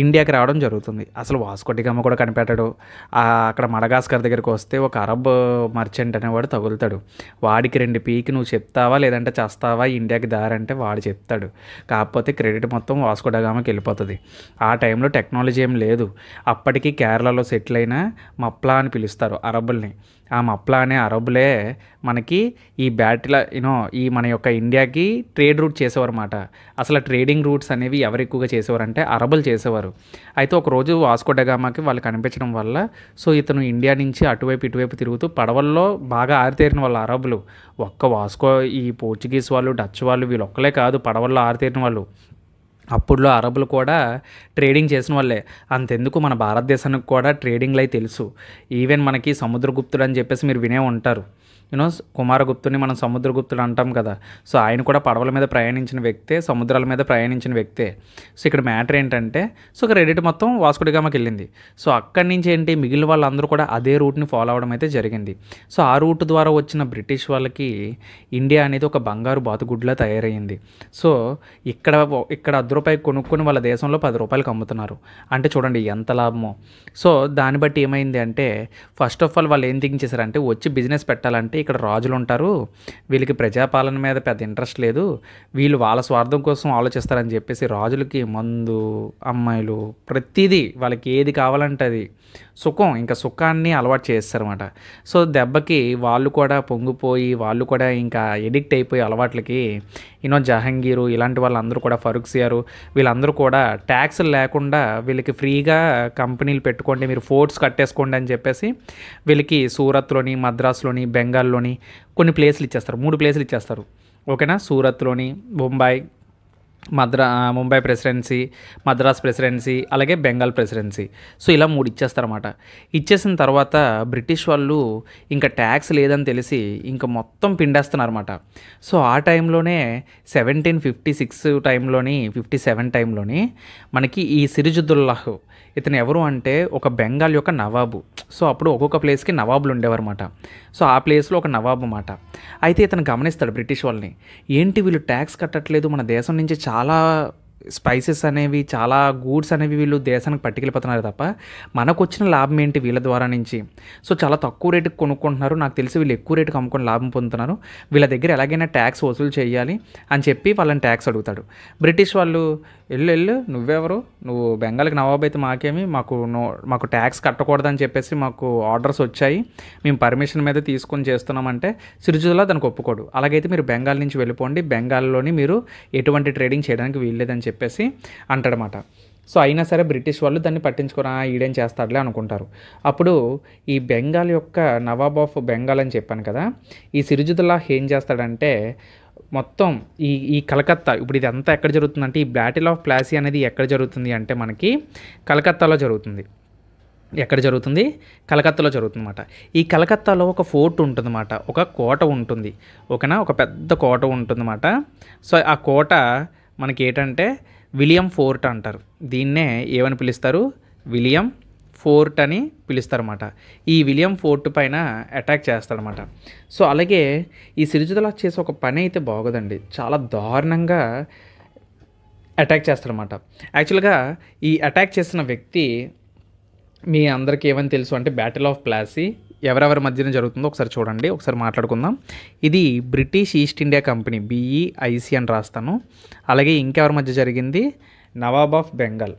ఇండియాకి రావడం జరుగుతుంది. అసలు వాస్కో డిగామా కూడా కనిపెట్టాడు. అక్కడ మడగాస్కర్ దగ్గరికి వస్తే ఒక అరబ్ మర్చెంట్ అనేవాడు తగులుతాడు. వాడికి 2 పీకి నువ్వు చెప్తావా లేదంటే చేస్తావా ఇండియాకి దారంటే వాడు చెప్తాడు. కాకపోతే క్రెడిట్ మొత్తం వాస్కో డగామాకి వెళ్ళిపోతుంది. ఆ టైంలో టెక్నాలజీ ఏం లేదు. అప్పటికి కేరళలో సెటిల్ అయిన మప్లా అని పిలుస్తారు అరబ్బుల్ని. ఆ మప్లా అనే అరబ్బులే మనకి ఈ బ్యాటిల్ ఈ మన యొక్క ఇండియాకి ట్రేడ్ రూట్ చేసేవారు అన్నమాట. అసలు ట్రేడింగ్ రూట్స్ అనేవి ఎవరు ఎక్కువగా చేసేవారు అంటే అరబ్బులు చేసేవారు. అయితే ఒకరోజు వాస్కో డగామాకి వాళ్ళు కనిపించడం వల్ల సో ఇతను ఇండియా నుంచి అటువైపు ఇటువైపు తిరుగుతూ పడవల్లో బాగా ఆరితేరిన వాళ్ళు అరబ్బులు. ఒక్క వాస్కో ఈ పోర్చుగీస్ వాళ్ళు, డచ్ వాళ్ళు వీళ్ళు ఒక్కలే కాదు పడవల్లో ఆరితేరిన వాళ్ళు. అప్పుడులో అరబ్బులు కూడా ట్రేడింగ్ చేసిన వాళ్ళే. అంతెందుకు మన భారతదేశానికి కూడా ట్రేడింగ్లు అయి తెలుసు. ఈవెన్ మనకి సముద్రగుప్తుడు అని చెప్పేసి మీరు వినే ఉంటారు. కుమారగుప్తుని మనం సముద్రగుప్తుడు అంటాం కదా. సో ఆయన కూడా పడవల మీద ప్రయాణించిన వ్యక్తే, సముద్రాల మీద ప్రయాణించిన వ్యక్తే. సో ఇక్కడ మ్యాటర్ ఏంటంటే సో క్రెడిట్ మొత్తం వాస్కో డిగామాకి వెళ్ళింది. సో అక్కడి నుంచి ఏంటి మిగిలిన వాళ్ళందరూ కూడా అదే రూట్ని ఫాలో అవ్వడం అయితే జరిగింది. సో ఆ రూట్ ద్వారా వచ్చిన బ్రిటిష్ వాళ్ళకి ఇండియా అనేది ఒక బంగారు బాతుగుడ్లా తయారైంది. సో ఇక్కడ ₹10 కొనుక్కొని వాళ్ళ దేశంలో ₹10కి అమ్ముతున్నారు అంటే చూడండి ఎంత లాభమో. సో దాన్ని బట్టి ఏమైంది అంటే ఫస్ట్ ఆఫ్ ఆల్ వాళ్ళు ఏం థింక్ చేశారంటే వచ్చి బిజినెస్ పెట్టాలంటే ఇక్కడ రాజులు ఉంటారు, వీళ్ళకి ప్రజాపాలన మీద పెద్ద ఇంట్రెస్ట్ లేదు, వీళ్ళు వాళ్ళ స్వార్థం కోసం ఆలోచిస్తారని చెప్పేసి రాజులకి మందు, అమ్మాయిలు, ప్రతిదీ వాళ్ళకి ఏది కావాలంటే అది సుఖం, ఇంకా సుఖాన్ని అలవాటు చేస్తారన్నమాట. సో దెబ్బకి వాళ్ళు కూడా పొంగిపోయి వాళ్ళు కూడా ఇంకా ఎడిక్ట్ అయిపోయి అలవాట్లకి జహాంగీరు ఇలాంటి వాళ్ళందరూ కూడా ఫరూక్సియారు వీళ్ళందరూ కూడా ట్యాక్స్లు లేకుండా వీళ్ళకి ఫ్రీగా కంపెనీలు పెట్టుకోండి, మీరు ఫోర్ట్స్ కట్టేసుకోండి అని చెప్పేసి వీళ్ళకి సూరత్లోని, మద్రాసులోని, బెంగాల్లోని కొన్ని ప్లేసులు ఇచ్చేస్తారు. 3 ప్లేసులు ఇచ్చేస్తారు. ఓకేనా, సూరత్లోని, ముంబై ప్రెసిడెన్సీ, మద్రాస్ ప్రెసిడెన్సీ, అలాగే బెంగాల్ ప్రెసిడెన్సీ. సో ఇలా 3 ఇచ్చేస్తారన్నమాట. ఇచ్చేసిన తర్వాత బ్రిటిష్ వాళ్ళు ఇంకా ట్యాక్స్ లేదని తెలిసి ఇంకా మొత్తం పిండేస్తున్నారన్నమాట. సో ఆ టైంలోనే 1756 టైంలోని 57 టైంలోని మనకి ఈ సిరాజుద్దౌలా ఇతను ఎవరు అంటే ఒక బెంగాల్ యొక్క నవాబు. సో అప్పుడు ఒక్కొక్క ప్లేస్కి నవాబులు ఉండేవారన్నమాట. సో ఆ ప్లేస్లో ఒక నవాబు అన్నమాట. అయితే ఇతను గమనిస్తాడు బ్రిటిష్ వాళ్ళని, ఏంటి వీళ్ళు ట్యాక్స్ కట్టట్లేదు, మన దేశం నుంచి చాలా స్పైసెస్ అనేవి, చాలా గూడ్స్ అనేవి వీళ్ళు దేశానికి పట్టుకెళ్ళిపోతున్నారు తప్ప మనకు వచ్చిన లాభం ఏంటి వీళ్ళ ద్వారా నుంచి. సో చాలా తక్కువ రేటుకి కొనుక్కుంటున్నారు, నాకు తెలిసి వీళ్ళు ఎక్కువ రేటుకి అమ్ముకొని లాభం పొందుతున్నారు, వీళ్ళ దగ్గర ఎలాగైనా ట్యాక్స్ వసూలు చేయాలి అని చెప్పి వాళ్ళని ట్యాక్స్ అడుగుతాడు. బ్రిటిష్ వాళ్ళు వెళ్ళు నువ్వెవరు, నువ్వు బెంగాల్కి నవాబు అయితే మాకేమి, మాకు ట్యాక్స్ కట్టకూడదని చెప్పేసి మాకు ఆర్డర్స్ వచ్చాయి, మేము పర్మిషన్ మీద తీసుకొని చేస్తున్నామంటే సిరాజుద్దౌలా దానికి ఒప్పుకోడు. అలాగైతే మీరు బెంగాల్ నుంచి వెళ్ళిపోండి, బెంగాల్లోని మీరు ఎటువంటి ట్రేడింగ్ చేయడానికి వీల్లేదని చెప్పేసి అంటాడనమాట. సో అయినా సరే బ్రిటిష్ వాళ్ళు దాన్ని పట్టించుకోరా, ఈడేం చేస్తాడులే అనుకుంటారు. అప్పుడు ఈ బెంగాల్ యొక్క నవాబ్ ఆఫ్ బెంగాల్ అని చెప్పాను కదా, ఈ సిరాజుద్దౌలా ఏం చేస్తాడంటే మొత్తం ఈ కలకత్తా, ఇప్పుడు ఇది అంతా ఎక్కడ జరుగుతుందంటే ఈ బ్యాటిల్ ఆఫ్ ప్లాసీ అనేది ఎక్కడ జరుగుతుంది అంటే మనకి కలకత్తాలో జరుగుతుంది. ఎక్కడ జరుగుతుంది? కలకత్తాలో జరుగుతుందన్నమాట. ఈ కలకత్తాలో ఒక ఫోర్ట్ ఉంటుందన్నమాట, ఒక కోట ఉంటుంది. ఓకేనా, ఒక పెద్ద కోట ఉంటుందన్నమాట. సో ఆ కోట మనకి ఏంటంటే విలియం ఫోర్ట్ అంటారు. దీన్నే ఏమని పిలుస్తారు? విలియం ఫోర్ట్ అని పిలుస్తారన్నమాట. ఈ విలియం ఫోర్ట్ పైన అటాక్ చేస్తాడనమాట. సో అలాగే ఈ సిరాజుద్దౌలా చేసే ఒక పని అయితే బాగోదండి, చాలా దారుణంగా అటాక్ చేస్తాడనమాట. యాక్చువల్గా ఈ అటాక్ చేసిన వ్యక్తి మీ అందరికీ ఏమని తెలుసు అంటే బ్యాటిల్ ఆఫ్ ప్లాసీ ఎవరెవరి మధ్యన జరుగుతుందో ఒకసారి చూడండి, ఒకసారి మాట్లాడుకుందాం. ఇది British east India company, BEIC అని రాస్తాను. అలాగే ఇంకెవరి మధ్య జరిగింది? నవాబ్ ఆఫ్ బెంగాల్.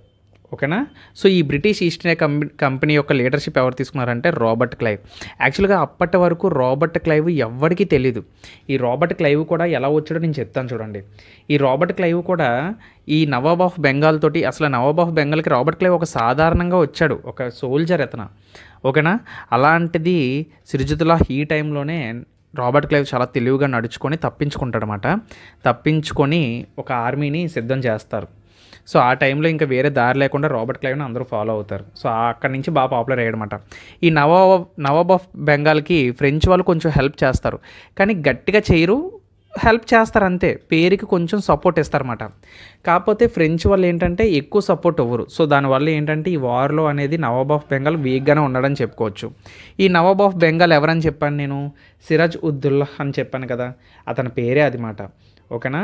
ఓకేనా. సో ఈ బ్రిటిష్ ఈస్ట్ ఇండియా కంపెనీ యొక్క లీడర్షిప్ ఎవరు తీసుకున్నారంటే రాబర్ట్ క్లైవ్. యాక్చువల్గా అప్పటి వరకు రాబర్ట్ క్లైవ్ ఎవరికి తెలీదు. ఈ రాబర్ట్ క్లైవ్ కూడా ఎలా వచ్చాడో నేను చెప్తాను చూడండి. ఈ రాబర్ట్ క్లైవ్ కూడా ఈ నవాబ్ ఆఫ్ బెంగాల్ తోటి, అసలు నవాబ్ ఆఫ్ బెంగాల్కి రాబర్ట్ క్లైవ్ ఒక సాధారణంగా వచ్చాడు, ఒక సోల్జర్ అతను. ఓకేనా. అలాంటిది సిరాజుద్దౌలా ఈ టైంలోనే రాబర్ట్ క్లైవ్ చాలా తెలివిగా నడుచుకొని తప్పించుకుంటాడనమాట. తప్పించుకొని ఒక ఆర్మీని సిద్ధం చేస్తారు. సో ఆ టైంలో ఇంకా వేరే దారి లేకుండా రాబర్ట్ క్లైవ్ని అందరూ ఫాలో అవుతారు. సో అక్కడి నుంచి బాగా పాపులర్ అయ్యాడనమాట. ఈ నవాబ్ ఆఫ్ బెంగాల్కి ఫ్రెంచ్ వాళ్ళు కొంచెం హెల్ప్ చేస్తారు, కానీ గట్టిగా చేయరు, హెల్ప్ చేస్తారు అంతే, పేరుకి కొంచెం సపోర్ట్ ఇస్తారన్నమాట. కాకపోతే ఫ్రెంచ్ వాళ్ళు ఏంటంటే ఎక్కువ సపోర్ట్ ఇవ్వరు. సో దానివల్ల ఏంటంటే ఈ వార్లో అనేది నవాబ్ ఆఫ్ బెంగాల్ వీక్గానే ఉన్నాడని చెప్పుకోవచ్చు. ఈ నవాబ్ ఆఫ్ బెంగాల్ ఎవరని చెప్పాను నేను? సిరాజ్ ఉద్దౌలా అని చెప్పాను కదా, అతని పేరే అది మాట. ఓకేనా,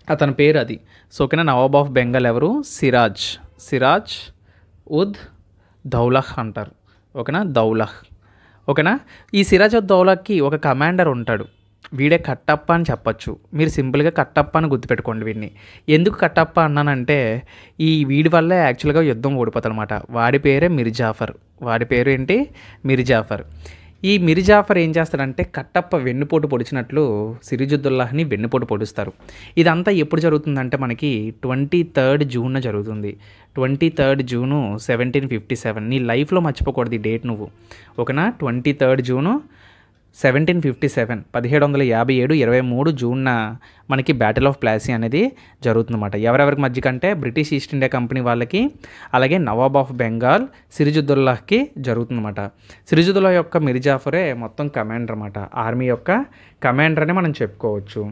అతని పేరు అది. సో ఓకేనా, నవాబ్ ఆఫ్ బెంగాల్ ఎవరు? సిరాజ్ ఉద్ దౌలా అంటారు. ఓకేనా, దౌలా. ఓకేనా, ఈ సిరాజ్ ఉద్ దౌలాకి ఒక కమాండర్ ఉంటాడు, వీడే కట్టప్ప అని చెప్పచ్చు. మీరు సింపుల్గా కట్టప్ప అని గుర్తుపెట్టుకోండి వీడిని. ఎందుకు కట్టప్ప అన్నానంటే ఈ వీడి వల్లే యాక్చువల్గా యుద్ధం ఓడిపోతాడు అనమాట. వాడి పేరే మిర్జాఫర్. వాడి పేరు ఏంటి? మిర్జాఫర్. ఈ మిర్జాఫర్ ఏం చేస్తాడంటే కట్టప్ప వెన్నుపోటు పొడిచినట్లు సిరాజుద్దౌలాని వెన్నుపోటు పొడుస్తారు. ఇదంతా ఎప్పుడు జరుగుతుందంటే మనకి 23 జూన్ జరుగుతుంది. 23 జూను 1757. నీ లైఫ్లో మర్చిపోకూడదు ఈ డేట్ నువ్వు. ఓకేనా, 23 జూను 1757, 1757 23 జూన్న మనకి బ్యాటిల్ ఆఫ్ ప్లాసీ అనేది జరుగుతుందన్నమాట. ఎవరెవరికి మధ్య కంటే బ్రిటిష్ ఈస్ట్ ఇండియా కంపెనీ వాళ్ళకి, అలాగే నవాబ్ ఆఫ్ బెంగాల్ సిరాజుద్దౌలాకి జరుగుతుందన్నమాట. సిరాజుద్దౌలా యొక్క మిర్జాఫరే మొత్తం కమాండర్ అన్నమాట, ఆర్మీ యొక్క కమాండర్ అని మనం చెప్పుకోవచ్చు.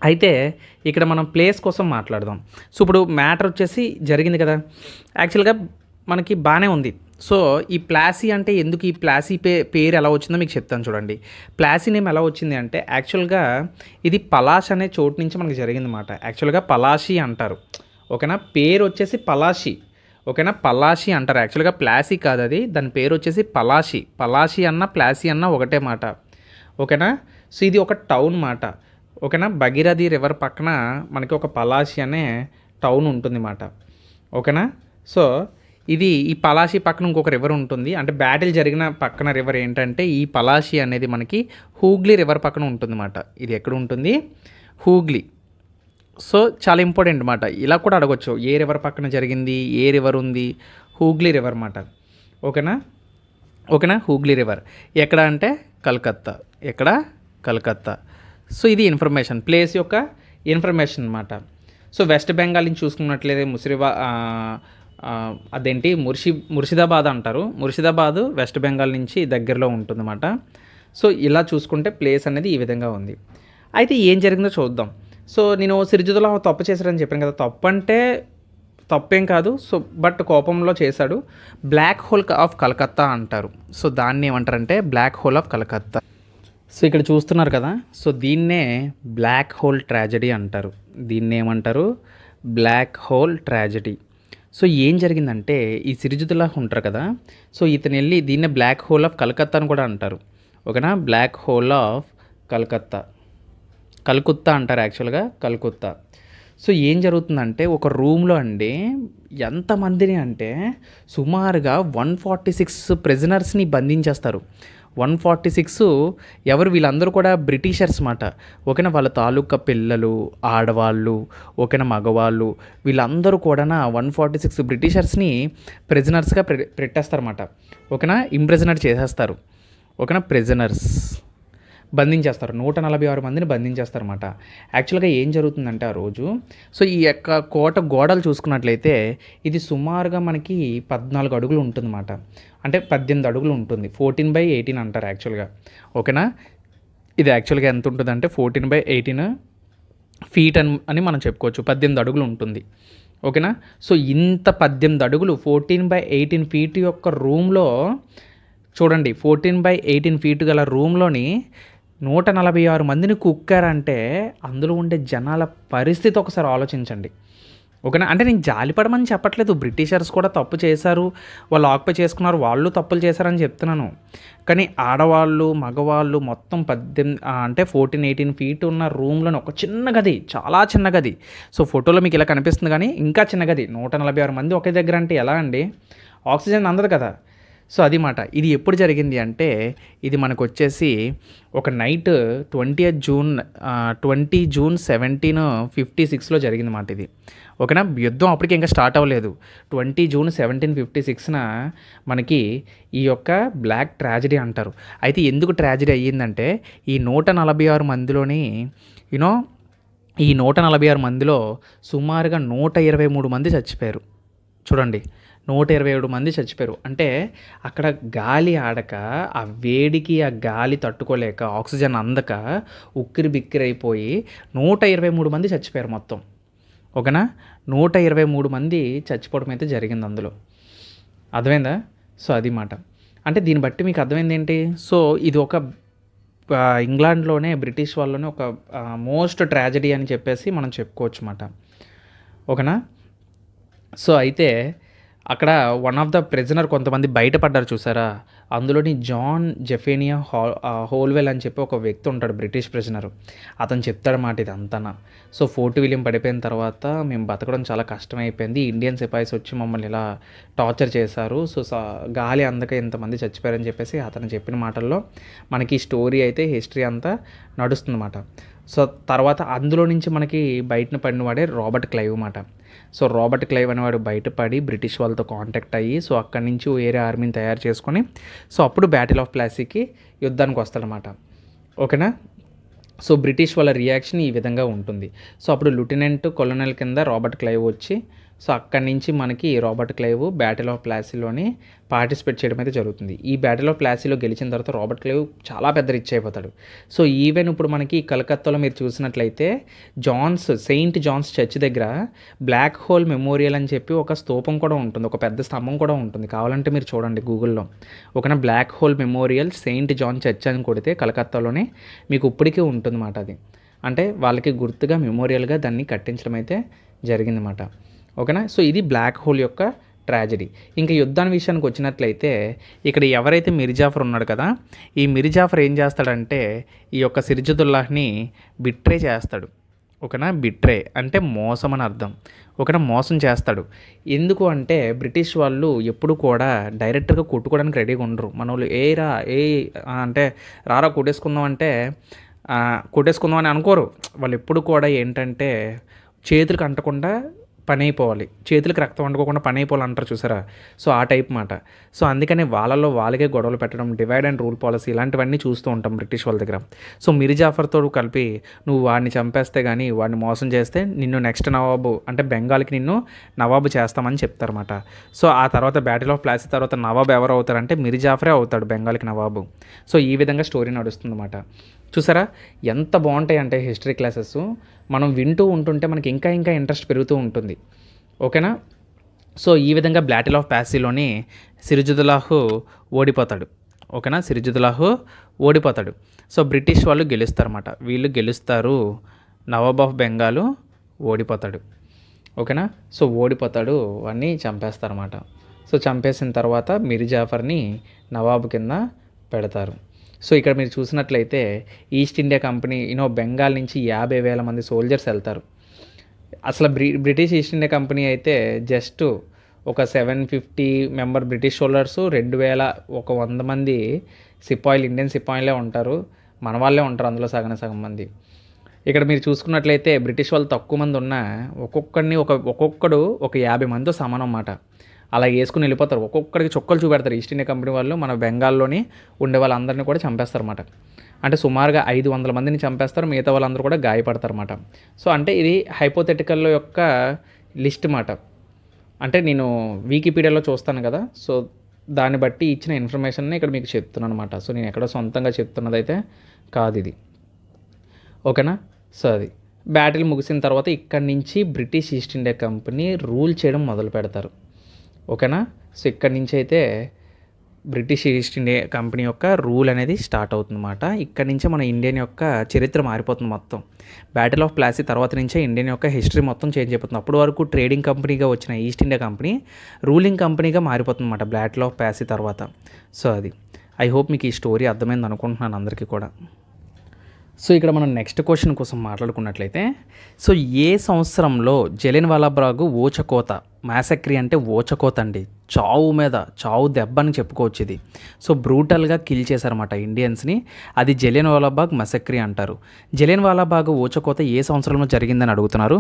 అయితే ఇక్కడ మనం ప్లేస్ కోసం మాట్లాడదాం. సో ఇప్పుడు మ్యాటర్ వచ్చేసి జరిగింది కదా, యాక్చువల్గా మనకి బాగానే ఉంది. సో ఈ ప్లాసీ అంటే ఎందుకు, ఈ ప్లాసీ పేరు ఎలా వచ్చిందో మీకు చెప్తాను చూడండి. ప్లాసీ నేమ్ ఎలా వచ్చింది అంటే యాక్చువల్గా ఇది పలాష్ అనే చోటు నుంచి మనకి జరిగింది అన్నమాట. యాక్చువల్గా పలాషీ అంటారు. ఓకేనా, పేరు వచ్చేసి పలాషీ. ఓకేనా, పలాషీ అంటారు. యాక్చువల్గా ప్లాసీ కాదు అది, దాని పేరు వచ్చేసి పలాషీ. పలాషీ అన్న ప్లాసీ అన్న ఒకటే మాట. ఓకేనా, సో ఇది ఒక టౌన్ మాట. ఓకేనా, భగీరథి రివర్ పక్కన మనకి ఒక పలాషీ అనే టౌన్ ఉంటుంది మాట. ఓకేనా, సో ఇది ఈ పలాషీ పక్కన ఇంకొక రివర్ ఉంటుంది. అంటే బ్యాటిల్ జరిగిన పక్కన రివర్ ఏంటంటే ఈ పలాషీ అనేది మనకి హూగ్లీ రివర్ పక్కన ఉంటుంది అన్నమాట. ఇది ఎక్కడ ఉంటుంది? హూగ్లీ. సో చాలా ఇంపార్టెంట్ అన్నమాట. ఇలా కూడా అడగొచ్చు, ఏ రివర్ పక్కన జరిగింది, ఏ రివర్ ఉంది? హూగ్లీ రివర్ అన్నమాట. ఓకేనా, ఓకేనా, హూగ్లీ రివర్ ఎక్కడ అంటే కలకత్తా. ఎక్కడ? కలకత్తా. సో ఇది ఇన్ఫర్మేషన్, ప్లేస్ యొక్క ఇన్ఫర్మేషన్ అన్నమాట. సో వెస్ట్ బెంగాల్ నుంచి చూసుకున్నట్లయితే అదేంటి ముర్షిదాబాద్ అంటారు. ముర్షిదాబాద్ వెస్ట్ బెంగాల్ నుంచి దగ్గరలో ఉంటుందన్నమాట. సో ఇలా చూసుకుంటే ప్లేస్ అనేది ఈ విధంగా ఉంది. అయితే ఏం జరిగిందో చూద్దాం. సో నేను సిరాజుద్దౌలా తప్పు చేశాడని చెప్పాను కదా, తప్పు అంటే తప్పేం కాదు. సో బట్ కోపంలో చేశాడు. బ్లాక్ హోల్ ఆఫ్ కలకత్తా అంటారు. సో దాన్ని ఏమంటారంటే black hole of Calcutta. So ఇక్కడ చూస్తున్నారు కదా, సో దీన్నే బ్లాక్ హోల్ ట్రాజడీ అంటారు. దీన్ని ఏమంటారు? Black hole tragedy. సో ఏం జరిగిందంటే ఈ సిరాజుద్దౌలా ఉంటారు కదా, సో ఇతను వెళ్ళి దీన్నే బ్లాక్ హోల్ ఆఫ్ కలకత్తా అని కూడా అంటారు. ఓకేనా, బ్లాక్ హోల్ ఆఫ్ కల్కత్తా అంటారు యాక్చువల్గా, కల్కత్తా. సో ఏం జరుగుతుందంటే ఒక రూమ్లో అండి ఎంతమందిని అంటే సుమారుగా 146 ప్రిజనర్స్ని బంధించేస్తారు. 146 ఎవరు? వీళ్ళందరూ కూడా బ్రిటిషర్స్ మాట. ఓకేనా, వాళ్ళ తాలూకా పిల్లలు, ఆడవాళ్ళు, ఓకేనా, మగవాళ్ళు, వీళ్ళందరూ కూడా 146 బ్రిటిషర్స్ని ప్రిజనర్స్గా పెట్టేస్తారన్నమాట. ఓకేనా, ఇంప్రిజనర్ చేసేస్తారు. ఓకేనా, ప్రిజనర్స్ బంధించేస్తారు. 146 మందిని బంధించేస్తారన్నమాట. యాక్చువల్గా ఏం జరుగుతుందంటే ఆ రోజు, సో ఈ యొక్క కోట గోడలు చూసుకున్నట్లయితే ఇది సుమారుగా మనకి 14 అడుగులు ఉంటుందన్నమాట. అంటే 18 అడుగులు ఉంటుంది. 14/18 అంటారు యాక్చువల్గా. ఓకేనా, ఇది యాక్చువల్గా ఎంత ఉంటుందంటే 14/18 ఫీట్ అని మనం చెప్పుకోవచ్చు. 18 అడుగులు ఉంటుంది. ఓకేనా, సో ఇంత 18 అడుగులు 14/18 ఫీట్ యొక్క రూమ్లో చూడండి, 14/18 ఫీట్ గల రూమ్లోని 146 మందిని కుక్కారంటే అందులో ఉండే జనాల పరిస్థితి ఒకసారి ఆలోచించండి. ఓకేనా, అంటే నేను జాలిపడమని చెప్పట్లేదు, బ్రిటిషర్స్ కూడా తప్పు చేశారు, వాళ్ళు ఆక్యుపై చేసుకున్నారు, వాళ్ళు తప్పులు చేశారని చెప్తున్నాను. కానీ ఆడవాళ్ళు, మగవాళ్ళు మొత్తం 14-18 ఫీట్ ఉన్న రూమ్లోని ఒక చిన్న గది, చాలా చిన్న గది. సో ఫోటోలో మీకు ఇలా కనిపిస్తుంది కానీ ఇంకా చిన్న గది. 146 మంది ఒకే దగ్గర అంటే ఎలా అండి? ఆక్సిజన్ అందదు కదా. సో అది మాట. ఇది ఎప్పుడు జరిగింది అంటే ఇది మనకు వచ్చేసి ఒక నైట్ 20 జూన్ 1756లో జరిగింది మాట ఇది. ఓకేనా, యుద్ధం అప్పటికి ఇంకా స్టార్ట్ అవ్వలేదు. 20 జూన్ 1756న మనకి ఈ యొక్క బ్లాక్ ట్రాజడీ అంటారు. అయితే ఎందుకు ట్రాజడీ అయ్యిందంటే ఈ 146 మందిలోని ఈ 146 మందిలో సుమారుగా 123 మంది చచ్చిపోయారు. చూడండి, 127 మంది చచ్చిపోయారు. అంటే అక్కడ గాలి ఆడక, ఆ వేడికి ఆ గాలి తట్టుకోలేక, ఆక్సిజన్ అందక ఉక్కిరి బిక్కిరైపోయి 123 మంది చచ్చిపోయారు మొత్తం. ఓకేనా? 123 మంది చచ్చిపోవడం అయితే జరిగింది అందులో. అర్థమైందా? సో అది మాట. అంటే దీన్ని బట్టి మీకు అర్థమైంది ఏంటి? సో ఇది ఒక ఇంగ్లాండ్లోనే, బ్రిటిష్ వాళ్ళలోనే ఒక మోస్ట్ ట్రాజడీ అని చెప్పేసి మనం చెప్పుకోవచ్చు అన్నమాట. ఓకేనా? సో అయితే అక్కడ వన్ ఆఫ్ ద ప్రిజనర్ కొంతమంది బయటపడ్డారు చూసారా, అందులోని జాన్ జెఫేనియా హోల్వెల్ అని చెప్పి ఒక వ్యక్తి ఉంటాడు, బ్రిటిష్ ప్రిజనర్. అతను చెప్తాడన్నమాట ఇది అంతా. సో ఫోర్ట్ విలియం పడిపోయిన తర్వాత మేము బతకడం చాలా కష్టమైపోయింది, ఇండియన్ సిపాయిస్ వచ్చి మమ్మల్ని ఇలా టార్చర్ చేశారు, సో గాలి అందక ఇంతమంది చచ్చిపోయారని చెప్పేసి అతను చెప్పిన మాటల్లో మనకి స్టోరీ అయితే హిస్టరీ అంతా నడుస్తుందన్నమాట. సో తర్వాత అందులో నుంచి మనకి బయటన పడినవాడే రాబర్ట్ క్లైవ్ అన్నమాట. సో రాబర్ట్ క్లైవ్ అనేవాడు బయటపడి బ్రిటిష్ వాళ్ళతో కాంటాక్ట్ అయ్యి, సో అక్కడి నుంచి వేరే ఆర్మీని తయారు చేసుకొని, సో అప్పుడు బ్యాటిల్ ఆఫ్ ప్లాసీకి యుద్ధానికి వస్తాడనమాట. ఓకేనా? సో బ్రిటిష్ వాళ్ళ రియాక్షన్ ఈ విధంగా ఉంటుంది. సో అప్పుడు లెఫ్టినెంట్ కొలనల్ కింద రాబర్ట్ క్లైవ్ వచ్చి, సో అక్కడి నుంచి మనకి రాబర్ట్ క్లైవ్ బ్యాటిల్ ఆఫ్ ప్లాసీలోని పార్టిసిపేట్ చేయడం అయితే జరుగుతుంది. ఈ బ్యాటిల్ ఆఫ్ ప్లాసీలో గెలిచిన తర్వాత రాబర్ట్ క్లైవ్ చాలా పెద్ద రిచ్ అయిపోతాడు. సో ఈవెన్ ఇప్పుడు మనకి కలకత్తాలో మీరు చూసినట్లయితే సెయింట్ జాన్స్ చర్చ్ దగ్గర బ్లాక్ హోల్ మెమోరియల్ అని చెప్పి ఒక స్తూపం కూడా ఉంటుంది, ఒక పెద్ద స్తంభం కూడా ఉంటుంది. కావాలంటే మీరు చూడండి గూగుల్లో. ఓకేనా? Black hole memorial Saint John church అని కొడితే కలకత్తాలోనే మీకు ఇప్పటికీ ఉంటుందన్నమాట. అది అంటే వాళ్ళకి గుర్తుగా మెమోరియల్గా దాన్ని కట్టించడం అయితే జరిగిందన్నమాట. ఓకేనా? సో ఇది బ్లాక్ హోల్ యొక్క ట్రాజడీ. ఇంకా యుద్ధాన్ని విషయానికి వచ్చినట్లయితే ఇక్కడ ఎవరైతే మిర్జాఫర్ ఉన్నాడు కదా, ఈ మిర్జాఫర్ ఏం చేస్తాడంటే ఈ యొక్క సిర్జుదుల్లాహ్ని బిట్రే చేస్తాడు. ఓకేనా? బిట్రే అంటే మోసం అని అర్థం. ఓకేనా? మోసం చేస్తాడు. ఎందుకు అంటే బ్రిటిష్ వాళ్ళు ఎప్పుడు కూడా డైరెక్ట్గా కొట్టుకోవడానికి రెడీగా ఉండరు. మన వాళ్ళు అంటే రారా కొట్టేసుకుందాం అంటే కొట్టేసుకుందాం అని అనుకోరు. వాళ్ళు ఎప్పుడు కూడా ఏంటంటే చేతులకు అంటకుండా పని అయిపోవాలి, చేతులకు రక్తం అంటుకోకుండా పని అయిపోవాలి అంటారు చూసారా. సో ఆ టైప్ మాట. సో అందుకని వాళ్ళలో వాళ్ళకే గొడవలు పెట్టడం, డివైడ్ అండ్ రూల్ పాలసీ ఇలాంటివన్నీ చూస్తూ ఉంటాం బ్రిటిష్ వాళ్ళ దగ్గర. సో మిర్జాఫర్తో కలిపి నువ్వు వాడిని చంపేస్తే కానీ, వాడిని మోసం చేస్తే నిన్ను నెక్స్ట్ నవాబు అంటే బెంగాల్కి నిన్ను నవాబు చేస్తామని చెప్తారన్నమాట. సో ఆ తర్వాత బ్యాటిల్ ఆఫ్ ప్లాసీ తర్వాత నవాబు ఎవరు అవుతారంటే మిర్జాఫరే అవుతాడు బెంగాల్కి నవాబు. సో ఈ విధంగా స్టోరీ నడుస్తుందన్నమాట. చూసారా ఎంత బాగుంటాయి అంటే హిస్టరీ క్లాసెస్ మనం వింటూ ఉంటుంటే మనకి ఇంకా ఇంకా ఇంట్రెస్ట్ పెరుగుతూ ఉంటుంది. ఓకేనా? సో ఈ విధంగా బ్యాటిల్ ఆఫ్ ప్లాసీలోని సిర్జుదుల్లాహ్ ఓడిపోతాడు. ఓకేనా? సిర్జుదుల్లాహ్ ఓడిపోతాడు. సో బ్రిటిష్ వాళ్ళు గెలుస్తారన్నమాట. వీళ్ళు గెలుస్తారు, నవాబ్ ఆఫ్ బెంగాల్ ఓడిపోతాడు. ఓకేనా? సో ఓడిపోతాడు, వాడిని చంపేస్తారన్నమాట. సో చంపేసిన తర్వాత మిర్జాఫర్ని నవాబు కింద పెడతారు. సో ఇక్కడ మీరు చూసినట్లయితే ఈస్ట్ ఇండియా కంపెనీ బెంగాల్ నుంచి 50,000 మంది సోల్జర్స్ వెళ్తారు. అసలు బ్రిటిష్ ఈస్ట్ ఇండియా కంపెనీ అయితే జస్ట్ ఒక 750 మెంబర్ బ్రిటిష్ సోల్జర్స్, 2,100 మంది సిపాయిలు, ఇండియన్ సిపాయిలే ఉంటారు. మన వాళ్ళే ఉంటారు అందులో సగం మంది. ఇక్కడ మీరు చూసుకున్నట్లయితే బ్రిటిష్ వాళ్ళు తక్కువ మంది ఉన్నా ఒక్కొక్కడు ఒక 50 మందితో సమానం అన్నమాట. అలా వేసుకుని వెళ్ళిపోతారు. ఒక్కొక్కడికి చొక్కలు చూపెడతారు. ఈస్ట్ ఇండియా కంపెనీ వాళ్ళు మన బెంగాల్లోని ఉండే వాళ్ళందరినీ కూడా చంపేస్తారన్నమాట. అంటే సుమారుగా 500 మందిని చంపేస్తారు, మిగతా వాళ్ళందరూ కూడా గాయపడతారన్నమాట. సో అంటే ఇది హైపోథెటికల్ యొక్క లిస్ట్ మాట. అంటే నేను వికీపీడియాలో చూస్తాను కదా, సో దాన్ని బట్టి ఇచ్చిన ఇన్ఫర్మేషన్ని ఇక్కడ మీకు చెప్తున్నాను అనమాట. సో నేను ఎక్కడో సొంతంగా చెప్తున్నదైతే కాదు ఇది. ఓకేనా? సో అది బ్యాటిల్ ముగిసిన తర్వాత ఇక్కడి నుంచి British east India company rule చేయడం మొదలు పెడతారు. ఓకేనా? సో ఇక్కడి నుంచి అయితే బ్రిటిష్ ఈస్ట్ ఇండియా కంపెనీ యొక్క రూల్ అనేది స్టార్ట్ అవుతుందన్నమాట. ఇక్కడి నుంచే మన ఇండియన్ యొక్క చరిత్ర మారిపోతుంది మొత్తం. బ్యాటిల్ ఆఫ్ ప్లాసీ తర్వాత నుంచే ఇండియన్ యొక్క హిస్టరీ మొత్తం చేంజ్ అయిపోతుంది. అప్పటి వరకు ట్రేడింగ్ కంపెనీగా వచ్చిన ఈస్ట్ ఇండియా కంపెనీ రూలింగ్ కంపెనీగా మారిపోతుంది అన్నమాట బ్యాటిల్ ఆఫ్ ప్లాసీ తర్వాత. సో అది ఐ హోప్ మీకు ఈ స్టోరీ అర్థమైంది అనుకుంటున్నాను అందరికీ కూడా. సో ఇక్కడ మనం నెక్స్ట్ క్వశ్చన్ కోసం మాట్లాడుకున్నట్లయితే, సో ఏ సంవత్సరంలో జలియన్వాలా బాగ్ ఊచకోత మ్యాసక్రీ అంటే ఊచకోత అండి, చావు దెబ్బ అని చెప్పుకోవచ్చు ఇది. సో బ్రూటల్గా కిల్ చేశారన్నమాట ఇండియన్స్ని. అది జలియన్వాలా బాగ్ మసక్రీ అంటారు. జలియన్వాలా బాగ్ ఊచకోత ఏ సంవత్సరంలో జరిగిందని అడుగుతున్నారు.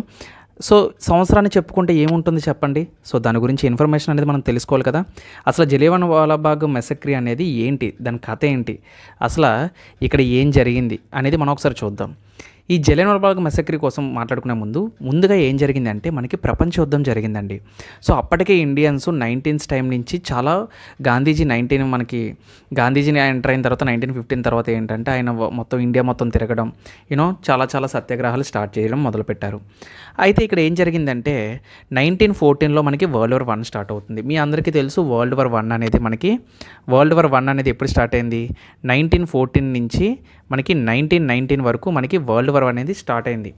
సో సంవత్సరాన్ని చెప్పుకుంటే ఏముంటుంది చెప్పండి. సో దాని గురించి ఇన్ఫర్మేషన్ అనేది మనం తెలుసుకోవాలి కదా. అసలు జలియన్వాలా బాగ్ మసక్రీ అనేది ఏంటి, దాని కథ ఏంటి, అసలు ఇక్కడ ఏం జరిగింది అనేది మనం ఒకసారి చూద్దాం. ఈ జలియన్వాలా బాగ్ మెసక్రీ కోసం మాట్లాడుకునే ముందుగా ఏం జరిగిందంటే మనకి ప్రపంచ యుద్ధం జరిగిందండి. సో అప్పటికే ఇండియన్స్ 19th టైం నుంచి చాలా గాంధీజీని ఎంటర్ అయిన తర్వాత 1915 తర్వాత ఏంటంటే ఆయన మొత్తం ఇండియా మొత్తం తిరగడం, చాలా సత్యాగ్రహాలు స్టార్ట్ చేయడం మొదలుపెట్టారు. అయితే ఇక్కడ ఏం జరిగిందంటే 1914లో మనకి వరల్డ్ వార్ 1 స్టార్ట్ అవుతుంది. మీ అందరికీ తెలుసు వరల్డ్ వార్ 1 అనేది ఎప్పుడు స్టార్ట్ అయింది? 1914 నుంచి మనకి 1919 వరకు మనకి వరల్డ్ వార్ అనేది స్టార్ట్ అయింది.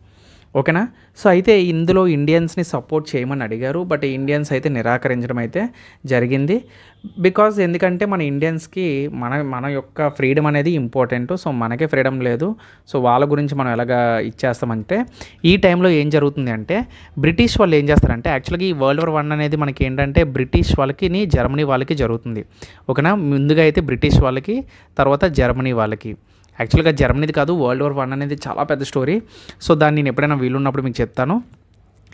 ఓకేనా. సో అయితే ఇందులో ఇండియన్స్ని సపోర్ట్ చేయమని అడిగారు, బట్ ఇండియన్స్ అయితే నిరాకరించడం అయితే జరిగింది. బికాజ్ ఎందుకంటే మన ఇండియన్స్కి మన యొక్క ఫ్రీడమ్ అనేది ఇంపార్టెంట్. సో మనకే ఫ్రీడమ్ లేదు, సో వాళ్ళ గురించి మనం ఎలాగా ఇచ్చేస్తామంటే ఈ టైంలో ఏం జరుగుతుంది అంటే బ్రిటిష్ వాళ్ళు ఏం చేస్తారంటే యాక్చువల్గా ఈ వరల్డ్ వార్ 1 అనేది మనకి ఏంటంటే బ్రిటిష్ వాళ్ళకి జర్మనీ వాళ్ళకి జరుగుతుంది. ఓకేనా. ముందుగా అయితే బ్రిటిష్ వాళ్ళకి, తర్వాత జర్మనీ వాళ్ళకి. యాక్చువల్గా జర్మనీది కాదు, వరల్డ్ వార్ 1 అనేది చాలా పెద్ద స్టోరీ. సో దాన్ని నేను ఎప్పుడైనా వీలున్నప్పుడు మీకు చెప్తాను.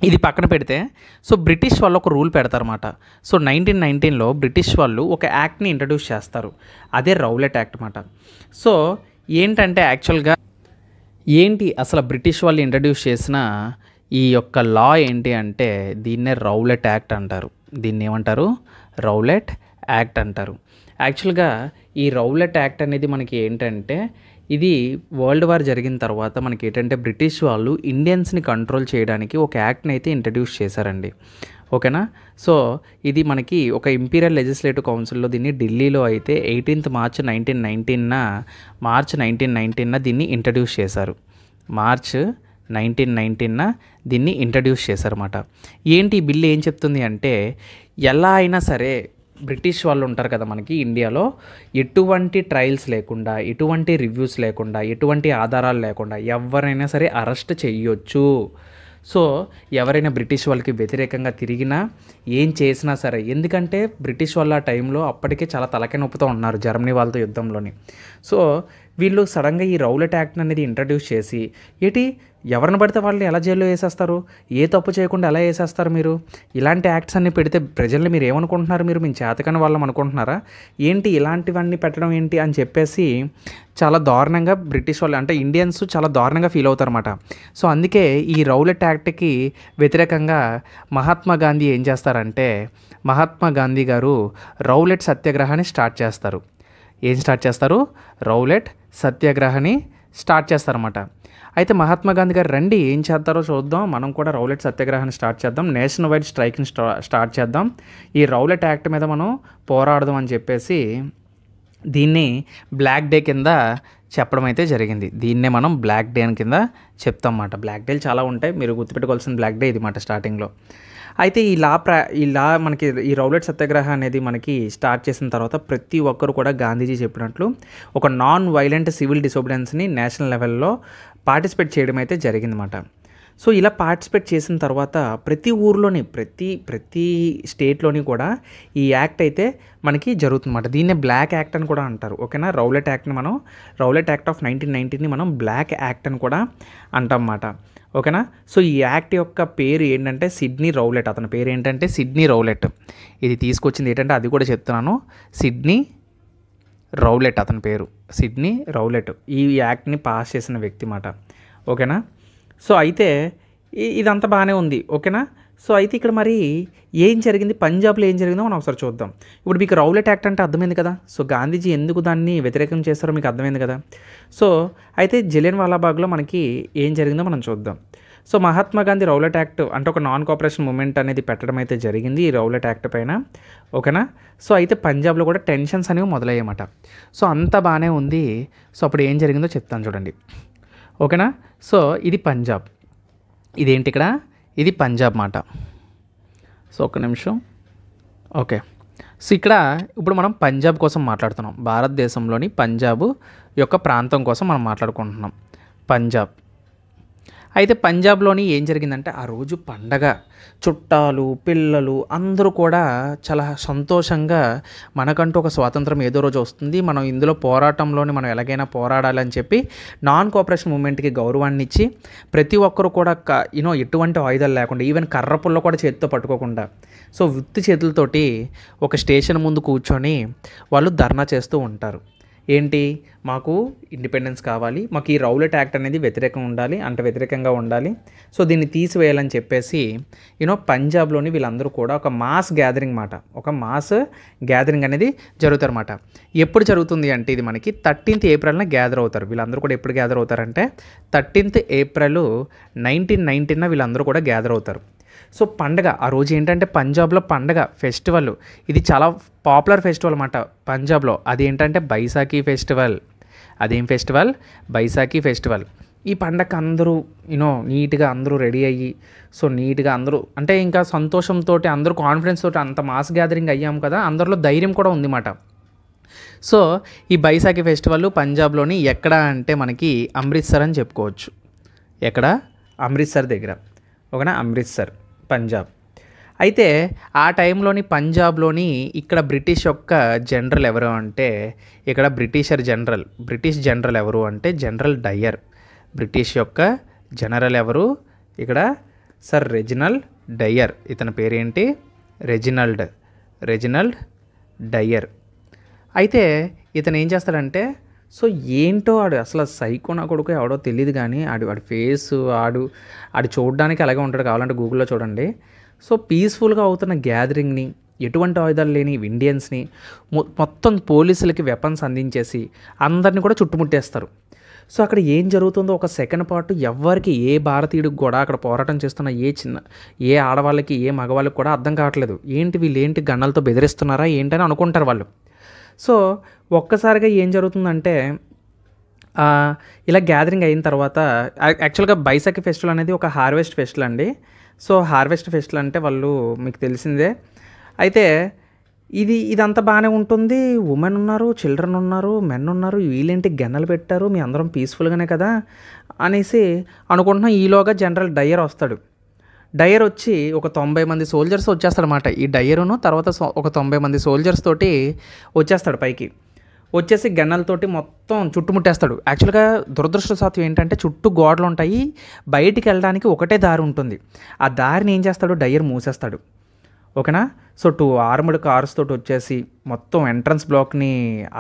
ఇది పక్కన పెడితే సో బ్రిటిష్ వాళ్ళు ఒక రూల్ పెడతారన్నమాట. సో 1919లో బ్రిటిష్ వాళ్ళు ఒక యాక్ట్ని ఇంట్రడ్యూస్ చేస్తారు, అదే రౌలెట్ యాక్ట్ అన్నమాట. సో ఏంటంటే యాక్చువల్గా అసలు బ్రిటిష్ వాళ్ళు ఇంట్రడ్యూస్ చేసిన ఈ యొక్క లా ఏంటి అంటే దీన్నే రౌలెట్ యాక్ట్ అంటారు. దీన్ని ఏమంటారు? రౌలెట్ యాక్ట్ అంటారు. యాక్చువల్గా ఈ రౌలెట్ యాక్ట్ అనేది మనకి ఏంటంటే ఇది వరల్డ్ వార్ జరిగిన తర్వాత మనకి ఏంటంటే బ్రిటిష్ వాళ్ళు ఇండియన్స్ని కంట్రోల్ చేయడానికి ఒక యాక్ట్ని అయితే ఇంట్రడ్యూస్ చేశారండి. ఓకేనా. సో ఇది మనకి ఒక ఇంపీరియల్ లెజిస్లేటివ్ కౌన్సిల్లో దీన్ని ఢిల్లీలో అయితే 18th March 1919 దీన్ని ఇంట్రడ్యూస్ చేశారు. మార్చ్ 1919 దీన్ని ఇంట్రడ్యూస్ చేశారన్నమాట. ఏంటి ఈ బిల్లు ఏం చెప్తుంది అంటే ఎలా అయినా సరే బ్రిటిష్ వాళ్ళు ఉంటారు కదా మనకి ఇండియాలో, ఎటువంటి ట్రయల్స్ లేకుండా, ఎటువంటి రివ్యూస్ లేకుండా, ఎటువంటి ఆధారాలు లేకుండా ఎవరైనా సరే అరెస్ట్ చేయొచ్చు. సో ఎవరైనా బ్రిటిష్ వాళ్ళకి వ్యతిరేకంగా తిరిగినా ఏం చేసినా సరే, ఎందుకంటే బ్రిటిష్ వాళ్ళ ఆ టైంలో అప్పటికే చాలా తలకాయ నొప్పుతో ఉన్నారు జర్మనీ వాళ్ళతో యుద్ధంలోని. సో వీళ్ళు సడన్గా ఈ రౌలెట్ యాక్ట్ అనేది ఇంట్రడ్యూస్ చేసి ఎవరిని పడితే వాళ్ళని ఎలా జైల్లో వేసేస్తారు, ఏ తప్పు చేయకుండా ఎలా వేసేస్తారు మీరు? ఇలాంటి యాక్ట్స్ అన్ని పెడితే ప్రజల్ని మీరు ఏమనుకుంటున్నారు? మీరు చేతకాని వాళ్ళం అనుకుంటున్నారా ఏంటి? ఇలాంటివన్నీ పెట్టడం ఏంటి అని చెప్పేసి చాలా దారుణంగా బ్రిటిష్ వాళ్ళు అంటే ఇండియన్స్ చాలా దారుణంగా ఫీల్ అవుతారన్నమాట. సో అందుకే ఈ రౌలెట్ యాక్ట్కి వ్యతిరేకంగా మహాత్మా గాంధీ ఏం చేస్తారంటే మహాత్మా గాంధీ గారు రౌలెట్ సత్యాగ్రహాన్ని స్టార్ట్ చేస్తారు. ఏం స్టార్ట్ చేస్తారు? రౌలెట్ సత్యాగ్రహాన్ని స్టార్ట్ చేస్తారన్నమాట. అయితే మహాత్మా గాంధీ గారు రండి ఏం చేస్తారో చూద్దాం, మనం కూడా రౌలెట్ సత్యాగ్రహాన్ని స్టార్ట్ చేద్దాం, నేషనల్ వైడ్ స్ట్రైక్ని స్టార్ట్ చేద్దాం, ఈ రౌలెట్ యాక్ట్ మీద మనం పోరాడదాం అని చెప్పేసి దీన్ని బ్లాక్ డే కింద చెప్పడం అయితే జరిగింది. దీన్నే మనం బ్లాక్ డే అని కింద చెప్తాం అన్నమాట. బ్లాక్ డేలు చాలా ఉంటాయి, మీరు గుర్తుపెట్టుకోవాల్సిన బ్లాక్ డే ఇది మాట స్టార్టింగ్లో. అయితే ఈ లా మనకి ఈ రౌలెట్ సత్యాగ్రహం అనేది మనకి స్టార్ట్ చేసిన తర్వాత ప్రతి ఒక్కరు కూడా గాంధీజీ చెప్పినట్లు ఒక నాన్ వైలెంట్ సివిల్ డిసోబిడియన్స్ని నేషనల్ లెవెల్లో పార్టిసిపేట్ చేయడం అయితే జరిగిందన్నమాట. సో ఇలా పార్టిసిపేట్ చేసిన తర్వాత ప్రతి ఊర్లోని ప్రతి స్టేట్లోని కూడా ఈ యాక్ట్ అయితే మనకి జరుగుతుందన్నమాట. దీన్నే బ్లాక్ యాక్ట్ అని కూడా అంటారు. ఓకేనా. రౌలెట్ యాక్ట్ ఆఫ్ 1919ని మనం బ్లాక్ యాక్ట్ అని కూడా అంటాం అన్నమాట. ఓకేనా. సో ఈ యాక్ట్ యొక్క పేరు ఏంటంటే సిడ్నీ రౌలెట్. అతని పేరు ఏంటంటే సిడ్నీ రౌలెట్. ఇది తీసుకొచ్చింది ఏంటంటే అది కూడా చెప్తున్నాను, సిడ్నీ రౌలెట్ అతని పేరు, సిడ్నీ రౌలెట్ ఈ యాక్ట్ని పాస్ చేసిన వ్యక్తి మాట. ఓకేనా. సో అయితే ఇదంతా బాగానే ఉంది. ఓకేనా. సో అయితే ఇక్కడ మరి ఏం జరిగింది, పంజాబ్లో ఏం జరిగిందో మనం ఒకసారి చూద్దాం. ఇప్పుడు మీకు రౌలెట్ యాక్ట్ అంటే అర్థమైంది కదా. సో గాంధీజీ ఎందుకు దాన్ని వ్యతిరేకం చేస్తారో మీకు అర్థమైంది కదా. సో అయితే జలియన్వాలా బాగ్లో మనకి ఏం జరిగిందో మనం చూద్దాం. So Mahatma Gandhi Rowlatt act అంటే ఒక నాన్ కోఆపరేషన్ మూమెంట్ అనేది పెట్టడం అయితే జరిగింది ఈ రౌలెట్ యాక్ట్ పైన. ఓకేనా. సో అయితే పంజాబ్లో కూడా టెన్షన్స్ అనేవి మొదలయ్యాయన్నమాట. సో అంతా బాగానే ఉంది. సో అప్పుడు ఏం జరిగిందో చెప్తాను చూడండి. ఓకేనా. సో ఇది పంజాబ్, ఇదేంటి ఇక్కడ, ఇది పంజాబ్ మాట. సో ఒక్క నిమిషం. ఓకే. సో ఇక్కడ ఇప్పుడు మనం పంజాబ్ కోసం మాట్లాడుతున్నాం, భారతదేశంలోని పంజాబ్ యొక్క ప్రాంతం కోసం మనం మాట్లాడుకుంటున్నాం. పంజాబ్ అయితే పంజాబ్లోని ఏం జరిగిందంటే ఆ రోజు పండగ, చుట్టాలు పిల్లలు అందరూ కూడా చాలా సంతోషంగా మనకంటూ ఒక స్వాతంత్రం ఏదో రోజు వస్తుంది, మనం ఇందులో పోరాటంలోని మనం ఎలాగైనా పోరాడాలని చెప్పి నాన్ కోఆపరేషన్ మూమెంట్కి గౌరవాన్ని ఇచ్చి ప్రతి ఒక్కరు కూడా ఎటువంటి ఆయుధాలు లేకుండా ఈవెన్ కర్రపుల్లో కూడా చేతితో పట్టుకోకుండా సో వృత్తి చేతులతోటి ఒక స్టేషన్ ముందు కూర్చొని వాళ్ళు ధర్నా చేస్తూ ఉంటారు. ఏంటి, మాకు ఇండిపెండెన్స్ కావాలి, మాకు ఈ రౌలట్ యాక్ట్ అనేది వ్యతిరేకంగా ఉండాలి. సో దీన్ని తీసివేయాలని చెప్పేసి పంజాబ్లోని వీళ్ళందరూ కూడా ఒక మాస్ గ్యాదరింగ్ అనేది జరుగుతారన్నమాట. ఎప్పుడు జరుగుతుంది అంటే ఇది మనకి 13th ఏప్రిల్న గ్యాదర్ అవుతారు. వీళ్ళందరూ కూడా ఎప్పుడు గ్యాదర్ అవుతారంటే 13th ఏప్రిల్ 1919 వీళ్ళందరూ కూడా గ్యాదర్ అవుతారు. సో పండగ ఆ రోజు ఏంటంటే పంజాబ్లో పండగ ఫెస్టివల్, ఇది చాలా పాపులర్ ఫెస్టివల్ అన్నమాట పంజాబ్లో. అది ఏంటంటే బైసాఖీ ఫెస్టివల్. అదేం ఫెస్టివల్? బైసాఖీ ఫెస్టివల్. ఈ పండగ అందరూ నీట్గా అందరూ రెడీ అయ్యి, సో నీట్గా అందరూ అంటే ఇంకా సంతోషంతో అందరూ కాన్ఫిడెన్స్ తోటి అంత మాస్ గ్యాదరింగ్ అయ్యాం కదా, అందరిలో ధైర్యం కూడా ఉందన్నమాట. సో ఈ బైసాఖీ ఫెస్టివల్ పంజాబ్లోని ఎక్కడ అంటే మనకి అమృత్సర్ అని చెప్పుకోవచ్చు. ఎక్కడ? అమృత్సర్ దగ్గర. ఓకేనా, అమృత్సర్ పంజాబ్. అయితే ఆ టైంలోని పంజాబ్లోని ఇక్కడ బ్రిటిష్ యొక్క జనరల్ ఎవరు అంటే, ఇక్కడ బ్రిటిష్ జనరల్ ఎవరు అంటే జనరల్ డయ్యర్. బ్రిటిష్ యొక్క జనరల్ ఎవరు ఇక్కడ? Sir Reginald Dyer. ఇతని పేరేంటి? Reginald Dyer. అయితే ఇతను ఏం చేస్తాడంటే, సో ఏంటో ఆడు అసలు సైకో నా కొడుకు ఎవడో తెలియదు కానీ వాడి ఫేస్ ఆడు చూడడానికి అలాగే ఉంటాడు, కావాలంటే గూగుల్లో చూడండి. సో పీస్ఫుల్గా అవుతున్న గ్యాదరింగ్ని, ఎటువంటి ఆయుధాలు లేని ఇండియన్స్ని మొత్తం పోలీసులకి వెపన్స్ అందించేసి అందరినీ కూడా చుట్టుముట్టేస్తారు. సో అక్కడ ఏం జరుగుతుందో ఒక సెకండ్ పాటు ఎవరికి, ఏ భారతీయుడికి కూడా అక్కడ పోరాటం చేస్తున్న ఏ ఆడవాళ్ళకి ఏ మగవాళ్ళకి కూడా అర్థం కావట్లేదు. వీళ్ళేంటి గన్నలతో బెదిరిస్తున్నారా ఏంటని అనుకుంటారు వాళ్ళు. సో ఒక్కసారిగా ఏం జరుగుతుందంటే ఇలా గ్యాదరింగ్ అయిన తర్వాత యాక్చువల్గా బైసాఖీ ఫెస్టివల్ అనేది ఒక హార్వెస్ట్ ఫెస్టివల్ అండి. సో హార్వెస్ట్ ఫెస్టివల్ అంటే వాళ్ళు మీకు తెలిసిందే. అయితే ఇదంతా బాగానే ఉంటుంది, ఉమెన్ ఉన్నారు, చిల్డ్రన్ ఉన్నారు, మెన్ ఉన్నారు, వీళ్ళేంటి గన్నలు పెట్టారు, మీ అందరం పీస్ఫుల్గానే కదా అనేసి అనుకుంటున్నాం. ఈలోగా జనరల్ డయ్యర్ వస్తాడు. డయ్యర్ వచ్చి ఒక 90 మంది సోల్జర్స్ వచ్చేస్తాడనమాట. ఈ డయ్యరును తర్వాత ఒక 90 మంది సోల్జర్స్ తోటి వచ్చేస్తాడు పైకి. వచ్చేసి గన్నలతోటి మొత్తం చుట్టుముట్టేస్తాడు. యాక్చువల్గా దురదృష్టవశాత్తు ఏంటంటే చుట్టూ గోడలు ఉంటాయి, బయటికి వెళ్ళడానికి ఒకటే దారి ఉంటుంది. ఆ దారిని ఏం చేస్తాడు? డయ్యర్ మూసేస్తాడు. ఓకేనా. సో 2 ఆర్మ్డ్ కార్స్ తోటి వచ్చేసి మొత్తం ఎంట్రన్స్ బ్లాక్ని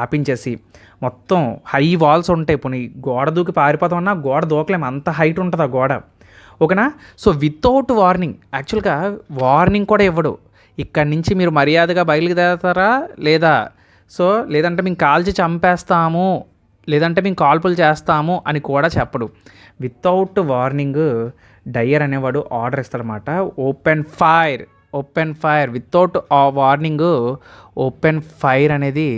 ఆపించేసి, మొత్తం హై వాల్స్ ఉంటాయి, పోనీ గోడ దూకి పారిపోతామన్నా గోడ దూకలేము, అంత హైట్ ఉంటుంది ఆ గోడ. ఓకేనా. సో వితౌట్ వార్నింగ్, యాక్చువల్గా వార్నింగ్ కూడా ఇవ్వడు. ఇక్కడి నుంచి మీరు మర్యాదగా బయలుదేరతారా లేదంటే మేము కాల్చి చంపేస్తాము, లేదంటే మేము కాల్పులు చేస్తాము అని కూడా చెప్పడు. వితౌట్ వార్నింగ్ డయ్యర్ అనేవాడు ఆర్డర్ ఇస్తాడనమాట. Open fire without warning open fire అనేది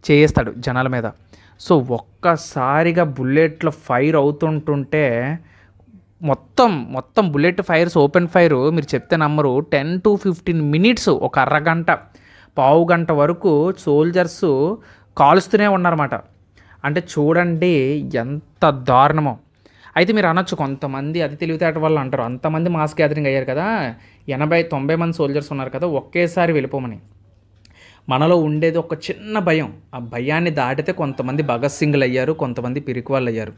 చేస్తాడు జనాల మీద. సో ఒక్కసారిగా బుల్లెట్లు ఫైర్ అవుతుంటుంటే మొత్తం బుల్లెట్ ఫైర్స్, ఓపెన్ ఫైర్ మీరు చెప్తే నమ్మరు, 10 to 15 minutes, ఒక అరగంట పావు గంట వరకు సోల్జర్స్ కాలుస్తూనే ఉన్నారన్నమాట. అంటే చూడండి ఎంత దారుణమో. అయితే మీరు అనొచ్చు కొంతమంది అది తెలివితేట వల్ల అంటారు, అంతమంది మాస్ గ్యాదరింగ్ అయ్యారు కదా, 80-90 మంది సోల్జర్స్ ఉన్నారు కదా, ఒకేసారి వెళ్ళిపోమని. మనలో ఉండేది ఒక చిన్న భయం. ఆ భయాన్ని దాటితే కొంతమంది భగత్ సింగ్లు అయ్యారు, కొంతమంది పిరికి వాళ్ళు అయ్యారు.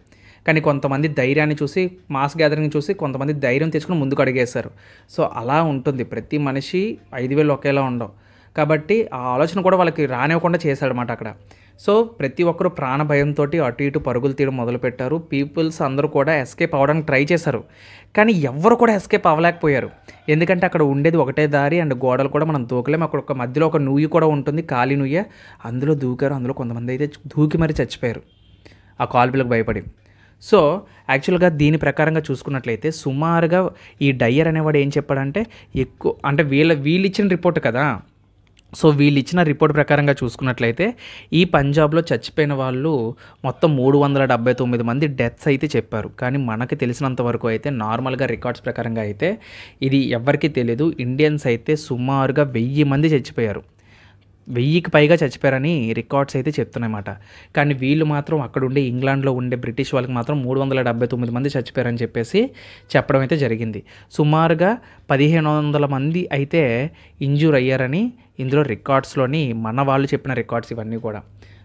కానీ కొంతమంది ధైర్యాన్ని చూసి, మాస్ గ్యాదరింగ్ చూసి కొంతమంది ధైర్యం తెచ్చుకుని ముందుకు అడిగేశారు. సో అలా ఉంటుంది, ప్రతి మనిషి 5,000 ఒకేలా ఉండవు. కాబట్టి ఆ ఆలోచన కూడా వాళ్ళకి రానివ్వకుండా చేశాడనమాట అక్కడ. సో ప్రతి ఒక్కరు ప్రాణ భయంతో అటు ఇటు పరుగులు తీయడం మొదలుపెట్టారు. పీపుల్స్ అందరూ కూడా ఎస్కేప్ అవ్వడానికి ట్రై చేశారు, కానీ ఎవ్వరు కూడా ఎస్కేప్ అవ్వలేకపోయారు. ఎందుకంటే అక్కడ ఉండేది ఒకటే దారి, అండ్ గోడలు కూడా మనం దూకలేము. అక్కడ ఒక మధ్యలో ఒక నుయ్యి కూడా ఉంటుంది, ఖాళీ నుయ్య, అందులో దూకారు. అందులో కొంతమంది అయితే దూకి మరీ చచ్చిపోయారు ఆ కాల్పులకు భయపడి. సో యాక్చువల్గా దీని ప్రకారంగా చూసుకున్నట్లయితే సుమారుగా ఈ డయ్యర్ అనేవాడు ఏం చెప్పాడంటే, ఎక్కువ అంటే వీళ్ళు ఇచ్చిన రిపోర్ట్ కదా, సో వీళ్ళు ఇచ్చిన రిపోర్ట్ ప్రకారంగా చూసుకున్నట్లయితే ఈ పంజాబ్లో చచ్చిపోయిన వాళ్ళు మొత్తం 379 మంది డెత్స్ అయితే చెప్పారు. కానీ మనకు తెలిసినంత వరకు అయితే నార్మల్గా రికార్డ్స్ ప్రకారంగా అయితే ఇది ఎవరికీ తెలియదు. ఇండియన్స్ అయితే సుమారుగా 1000 మంది చచ్చిపోయారు, 1000కి పైగా చచ్చిపోయారని రికార్డ్స్ అయితే చెప్తున్నాయన్నమాట. కానీ వీళ్ళు మాత్రం అక్కడ ఉండే ఇంగ్లాండ్లో ఉండే బ్రిటిష్ వాళ్ళకి మాత్రం 379 మంది చచ్చిపోయారని చెప్పేసి చెప్పడం అయితే జరిగింది. సుమారుగా 1500 మంది అయితే ఇంజూర్ అయ్యారని ఇందులో రికార్డ్స్లోని మన వాళ్ళు చెప్పిన రికార్డ్స్ ఇవన్నీ కూడా.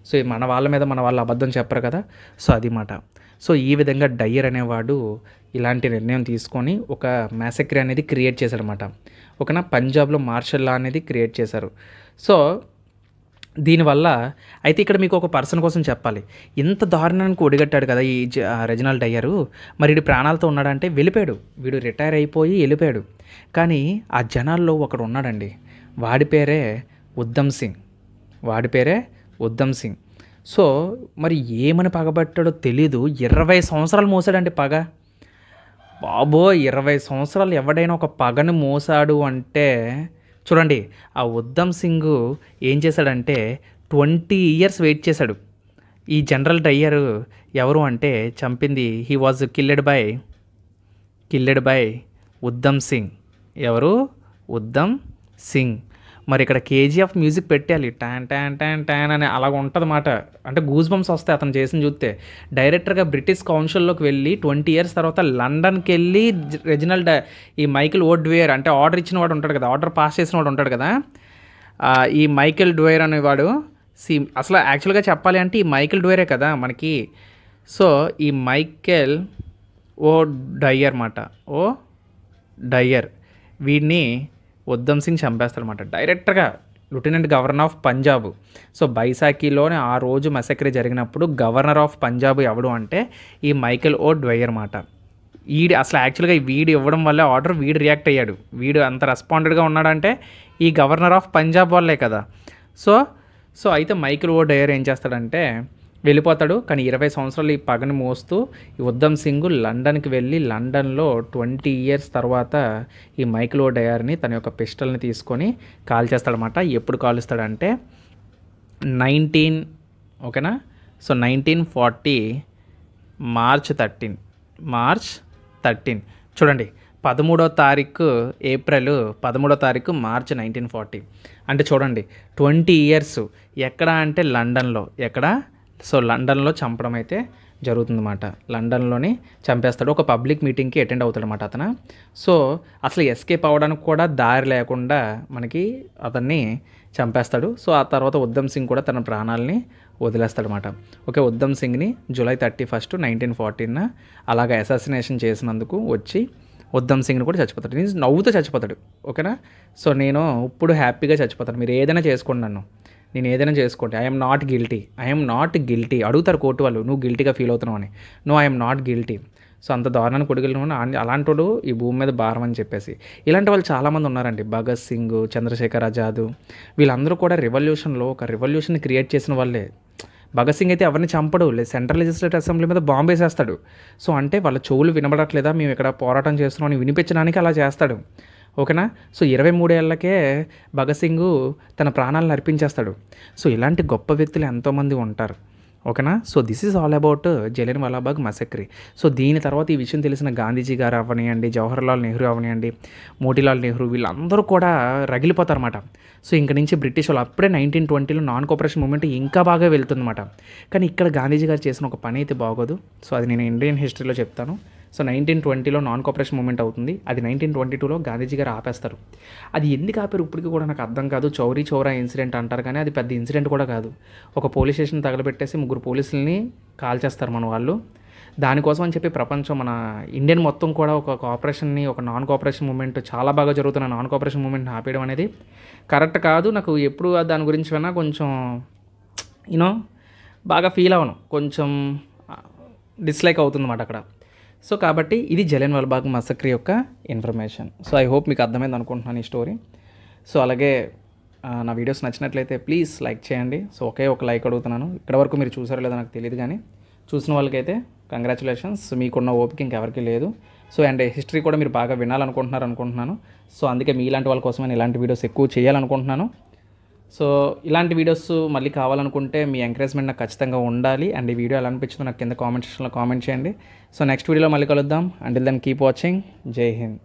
సో మన వాళ్ళ మీద మన వాళ్ళు అబద్ధం చెప్పరు కదా, సో అది మాట. సో ఈ విధంగా డయ్యర్ అనేవాడు ఇలాంటి నిర్ణయం తీసుకొని ఒక మ్యాసక్రీ అనేది క్రియేట్ చేశాడనమాట. ఒకనా పంజాబ్లో మార్షల్ లా అనేది క్రియేట్ చేశారు. సో దీనివల్ల అయితే ఇక్కడ మీకు ఒక పర్సన్ కోసం చెప్పాలి. ఇంత దారుణానికి ఒడిగట్టాడు కదా ఈ రెజినాల్డ్ డయ్యరు. మరి వీడు ప్రాణాలతో ఉన్నాడంటే వెళ్ళిపోయాడు. వీడు రిటైర్ అయిపోయి వెళ్ళిపోయాడు. కానీ ఆ జనాల్లో ఒకడు ఉన్నాడండి. వాడి పేరే ఉద్ధమ్ సింగ్. వాడి పేరే ఉద్ధమ్ సింగ్. సో మరి ఏమని పగబట్టాడో తెలీదు. 20 సంవత్సరాలు మోసాడండి పగ. బాబోయ్, 20 సంవత్సరాలు ఎవడైనా ఒక పగను మోసాడు అంటే చూడండి. ఆ ఉద్ధమ్ సింగ్ ఏం చేశాడంటే 20 ఇయర్స్ వెయిట్ చేశాడు. ఈ జనరల్ డయ్యర్ ఎవరు అంటే చంపింది హీ వాజ్ కిల్లెడ్ బై ఉద్ధమ్ సింగ్. ఎవరు? ఉద్ధమ్ సింగ్. మరి ఇక్కడ కేజీఎఫ్ మ్యూజిక్ పెట్టాలి, ట్యాన్ ట్యాన్ ట్యాన్ ట్యాన్ అని అలాగ ఉంటుంది అన్నమాట. అంటే గూస్ బంప్స్ వస్తాయి అతను చేసిన చూస్తే. డైరెక్టర్గా బ్రిటిష్ కౌన్సిల్లోకి వెళ్ళి 20 ఇయర్స్ తర్వాత లండన్కి వెళ్ళి రెజినాల్డ్ ఈ మైకిల్ ఓ డ్వేయర్ అంటే ఆర్డర్ ఇచ్చిన వాడు ఉంటాడు కదా, ఆర్డర్ పాస్ చేసిన వాడు ఉంటాడు కదా, ఈ మైకిల్ డ్వేయర్ అనేవాడు అసలు యాక్చువల్గా చెప్పాలి అంటే ఈ మైకిల్ డ్వేయరే కదా మనకి. సో ఈ మైకెల్ ఓ డయ్యర్ మాట, ఓ డయ్యర్ వీడిని ఉద్ధమ్ సింగ్ చంపేస్తాడనమాట డైరెక్టర్గా. Lieutenant governor of Punjab. So బైసాఖీలోనే ఆ రోజు మసక్రీ జరిగినప్పుడు గవర్నర్ ఆఫ్ పంజాబ్ ఎవడు అంటే ఈ మైకెల్ ఓ డ్వేయర్ మాట. వీడు అసలు యాక్చువల్గా వీడు ఇవ్వడం వల్లే ఆర్డర్ వీడు రియాక్ట్ అయ్యాడు. వీడు అంత రెస్పాండెడ్గా ఉన్నాడంటే ఈ గవర్నర్ ఆఫ్ పంజాబ్ వాళ్ళే కదా. సో అయితే మైకెల్ ఓ డ్వేయర్ ఏం చేస్తాడంటే వెళ్ళిపోతాడు. కానీ 20 సంవత్సరాలు ఈ పగని మోస్తూ ఈ ఉద్ధమ్ సింగ్ లండన్కి వెళ్ళి లండన్లో 20 ఇయర్స్ తర్వాత ఈ మైకిల్ ఓ డ్వేయర్ని తన యొక్క పిస్టల్ని తీసుకొని కాల్ చేస్తాడనమాట. ఎప్పుడు కాలుస్తాడంటే 1940 మార్చ్ 13 చూడండి. 13వ తారీఖు ఏప్రిల్, 13వ తారీఖు మార్చ్ 1940. అంటే చూడండి 20 ఇయర్స్. ఎక్కడ అంటే లండన్లో. ఎక్కడ? సో లండన్లో చంపడం అయితే జరుగుతుందన్నమాట. లండన్లోని చంపేస్తాడు. ఒక పబ్లిక్ మీటింగ్కి అటెండ్ అవుతాడనమాట అతను. సో అసలు ఎస్కేప్ అవ్వడానికి కూడా దారి లేకుండా మనకి అతన్ని చంపేస్తాడు. సో ఆ తర్వాత ఉద్ధమ్ సింగ్ కూడా తన ప్రాణాలని వదిలేస్తాడనమాట. ఓకే, ఉద్ధమ్ సింగ్ని July 31, 1914 అలాగ అసాసినేషన్ చేసినందుకు వచ్చి ఉద్ధమ్ సింగ్ని కూడా చచ్చిపోతాడు. నేను నవ్వుతూ చచ్చిపోతాడు. ఓకేనా. సో నేను ఇప్పుడు హ్యాపీగా చచ్చిపోతాను. మీరు ఏదైనా చేసుకోండి, నేను ఏదైనా చేసుకోండి. ఐఎమ్ నాట్ గిల్టీ అడుగుతారు కోర్టు వాళ్ళు, నువ్వు గిల్టీగా ఫీల్ అవుతున్నావు అని. No, I'm not guilty. So అంత దారుణాన్ని కొడుకెళ్ళిన అలాంటి వాడు ఈ భూమి మీద భారం అని చెప్పేసి. ఇలాంటి వాళ్ళు చాలామంది ఉన్నారండి. భగత్ సింగ్, చంద్రశేఖర్ ఆజాద్, వీళ్ళందరూ కూడా రెవల్యూషన్లో ఒక రెవల్యూషన్ క్రియేట్ చేసిన వాళ్ళే. భగత్ సింగ్ అయితే ఎవరిని చంపడు, లేదు సెంట్రల్ లెజిస్లేటివ్ అసెంబ్లీ మీద బాంబు వేసేస్తాడు. సో అంటే వాళ్ళ చెవులు వినబడట్లేదా, మేము ఇక్కడ పోరాటం చేస్తున్నాం అని వినిపించడానికి అలా చేస్తాడు. ఓకేనా. సో 23 ఏళ్ళకే భగత్ సింగ్ తన ప్రాణాలను అర్పించేస్తాడు. సో ఇలాంటి గొప్ప వ్యక్తులు ఎంతోమంది ఉంటారు. ఓకేనా. So this is all about Jallianwala వాలాబాగ్ మసక్రీ. సో దీని తర్వాత ఈ విషయం తెలిసిన గాంధీజీ గారు అవనియండి, జవహర్లాల్ నెహ్రూ అవనియండి, మోతీలాల్ నెహ్రూ వీళ్ళందరూ కూడా రగిలిపోతారన్నమాట. సో ఇంక నుంచి బ్రిటిష్ వాళ్ళు అప్పుడే 1920లో నాన్ కోఆపరేషన్ మూవ్మెంట్ ఇంకా బాగా వెళ్తుందన్నమాట. కానీ ఇక్కడ గాంధీజీ గారు చేసిన ఒక పని అయితే బాగోదు. సో అది నేను ఇండియన్ హిస్టరీలో చెప్తాను. సో 1920లో నాన్ కోఆపరేషన్ మూవ్మెంట్ అవుతుంది. అది 1922లో గాంధీజీ గారు ఆపేస్తారు. అది ఎందుకు ఆపారు ఇప్పటికీ కూడా నాకు అర్థం కాదు. చౌరీ చౌరా ఇన్సిడెంట్ అంటారు కానీ అది పెద్ద ఇన్సిడెంట్ కూడా కాదు. ఒక పోలీస్ స్టేషన్ తగలబెట్టేసి 3 పోలీసులని కాల్ చేస్తారు మన వాళ్ళు. దానికోసం అని చెప్పి ప్రపంచం మన ఇండియన్ మొత్తం కూడా ఒక కోఆపరేషన్ని, ఒక నాన్ కోఆపరేషన్ మూవ్మెంట్ చాలా బాగా జరుగుతున్న నాన్ కోఆపరేషన్ మూవ్మెంట్ని ఆపేయడం అనేది కరెక్ట్ కాదు. నాకు ఎప్పుడు దాని గురించి విన్నా కొంచెం బాగా ఫీల్ అవ్వను, కొంచెం డిస్లైక్ అవుతుందన్నమాట అక్కడ. సో కాబట్టి ఇది జలియన్ వాలాబాగ్ మసక్రీ యొక్క ఇన్ఫర్మేషన్. సో ఐ హోప్ మీకు అర్థమైంది అనుకుంటున్నాను ఈ స్టోరీ. సో అలాగే నా వీడియోస్ నచ్చినట్లయితే ప్లీజ్ లైక్ చేయండి. సో ఒకే ఒక లైక్ అడుగుతున్నాను. ఇక్కడ వరకు మీరు చూసారో లేదో నాకు తెలియదు, కానీ చూసిన వాళ్ళకైతే కంగ్రాచులేషన్స్. మీకున్న ఓపిక ఇంకెవరికి లేదు. సో అండ్ హిస్టరీ కూడా మీరు బాగా వినాలనుకుంటున్నాను. సో అందుకే మీలాంటి వాళ్ళ కోసమే ఇలాంటి వీడియోస్ ఎక్కువ చేయాలనుకుంటున్నాను. సో ఇలాంటి వీడియోస్ మళ్ళీ కావాలనుకుంటే మీ ఎంకరేజ్మెంట్ నాకు ఖచ్చితంగా ఉండాలి. అండ్ ఈ వీడియో ఎలా అనిపించిందో నాకు కింద కామెంట్ సెక్షన్లో కామెంట్ చేయండి. సో నెక్స్ట్ వీడియోలో మళ్ళీ కలుద్దాం. Until then keep watching. Jai Hind.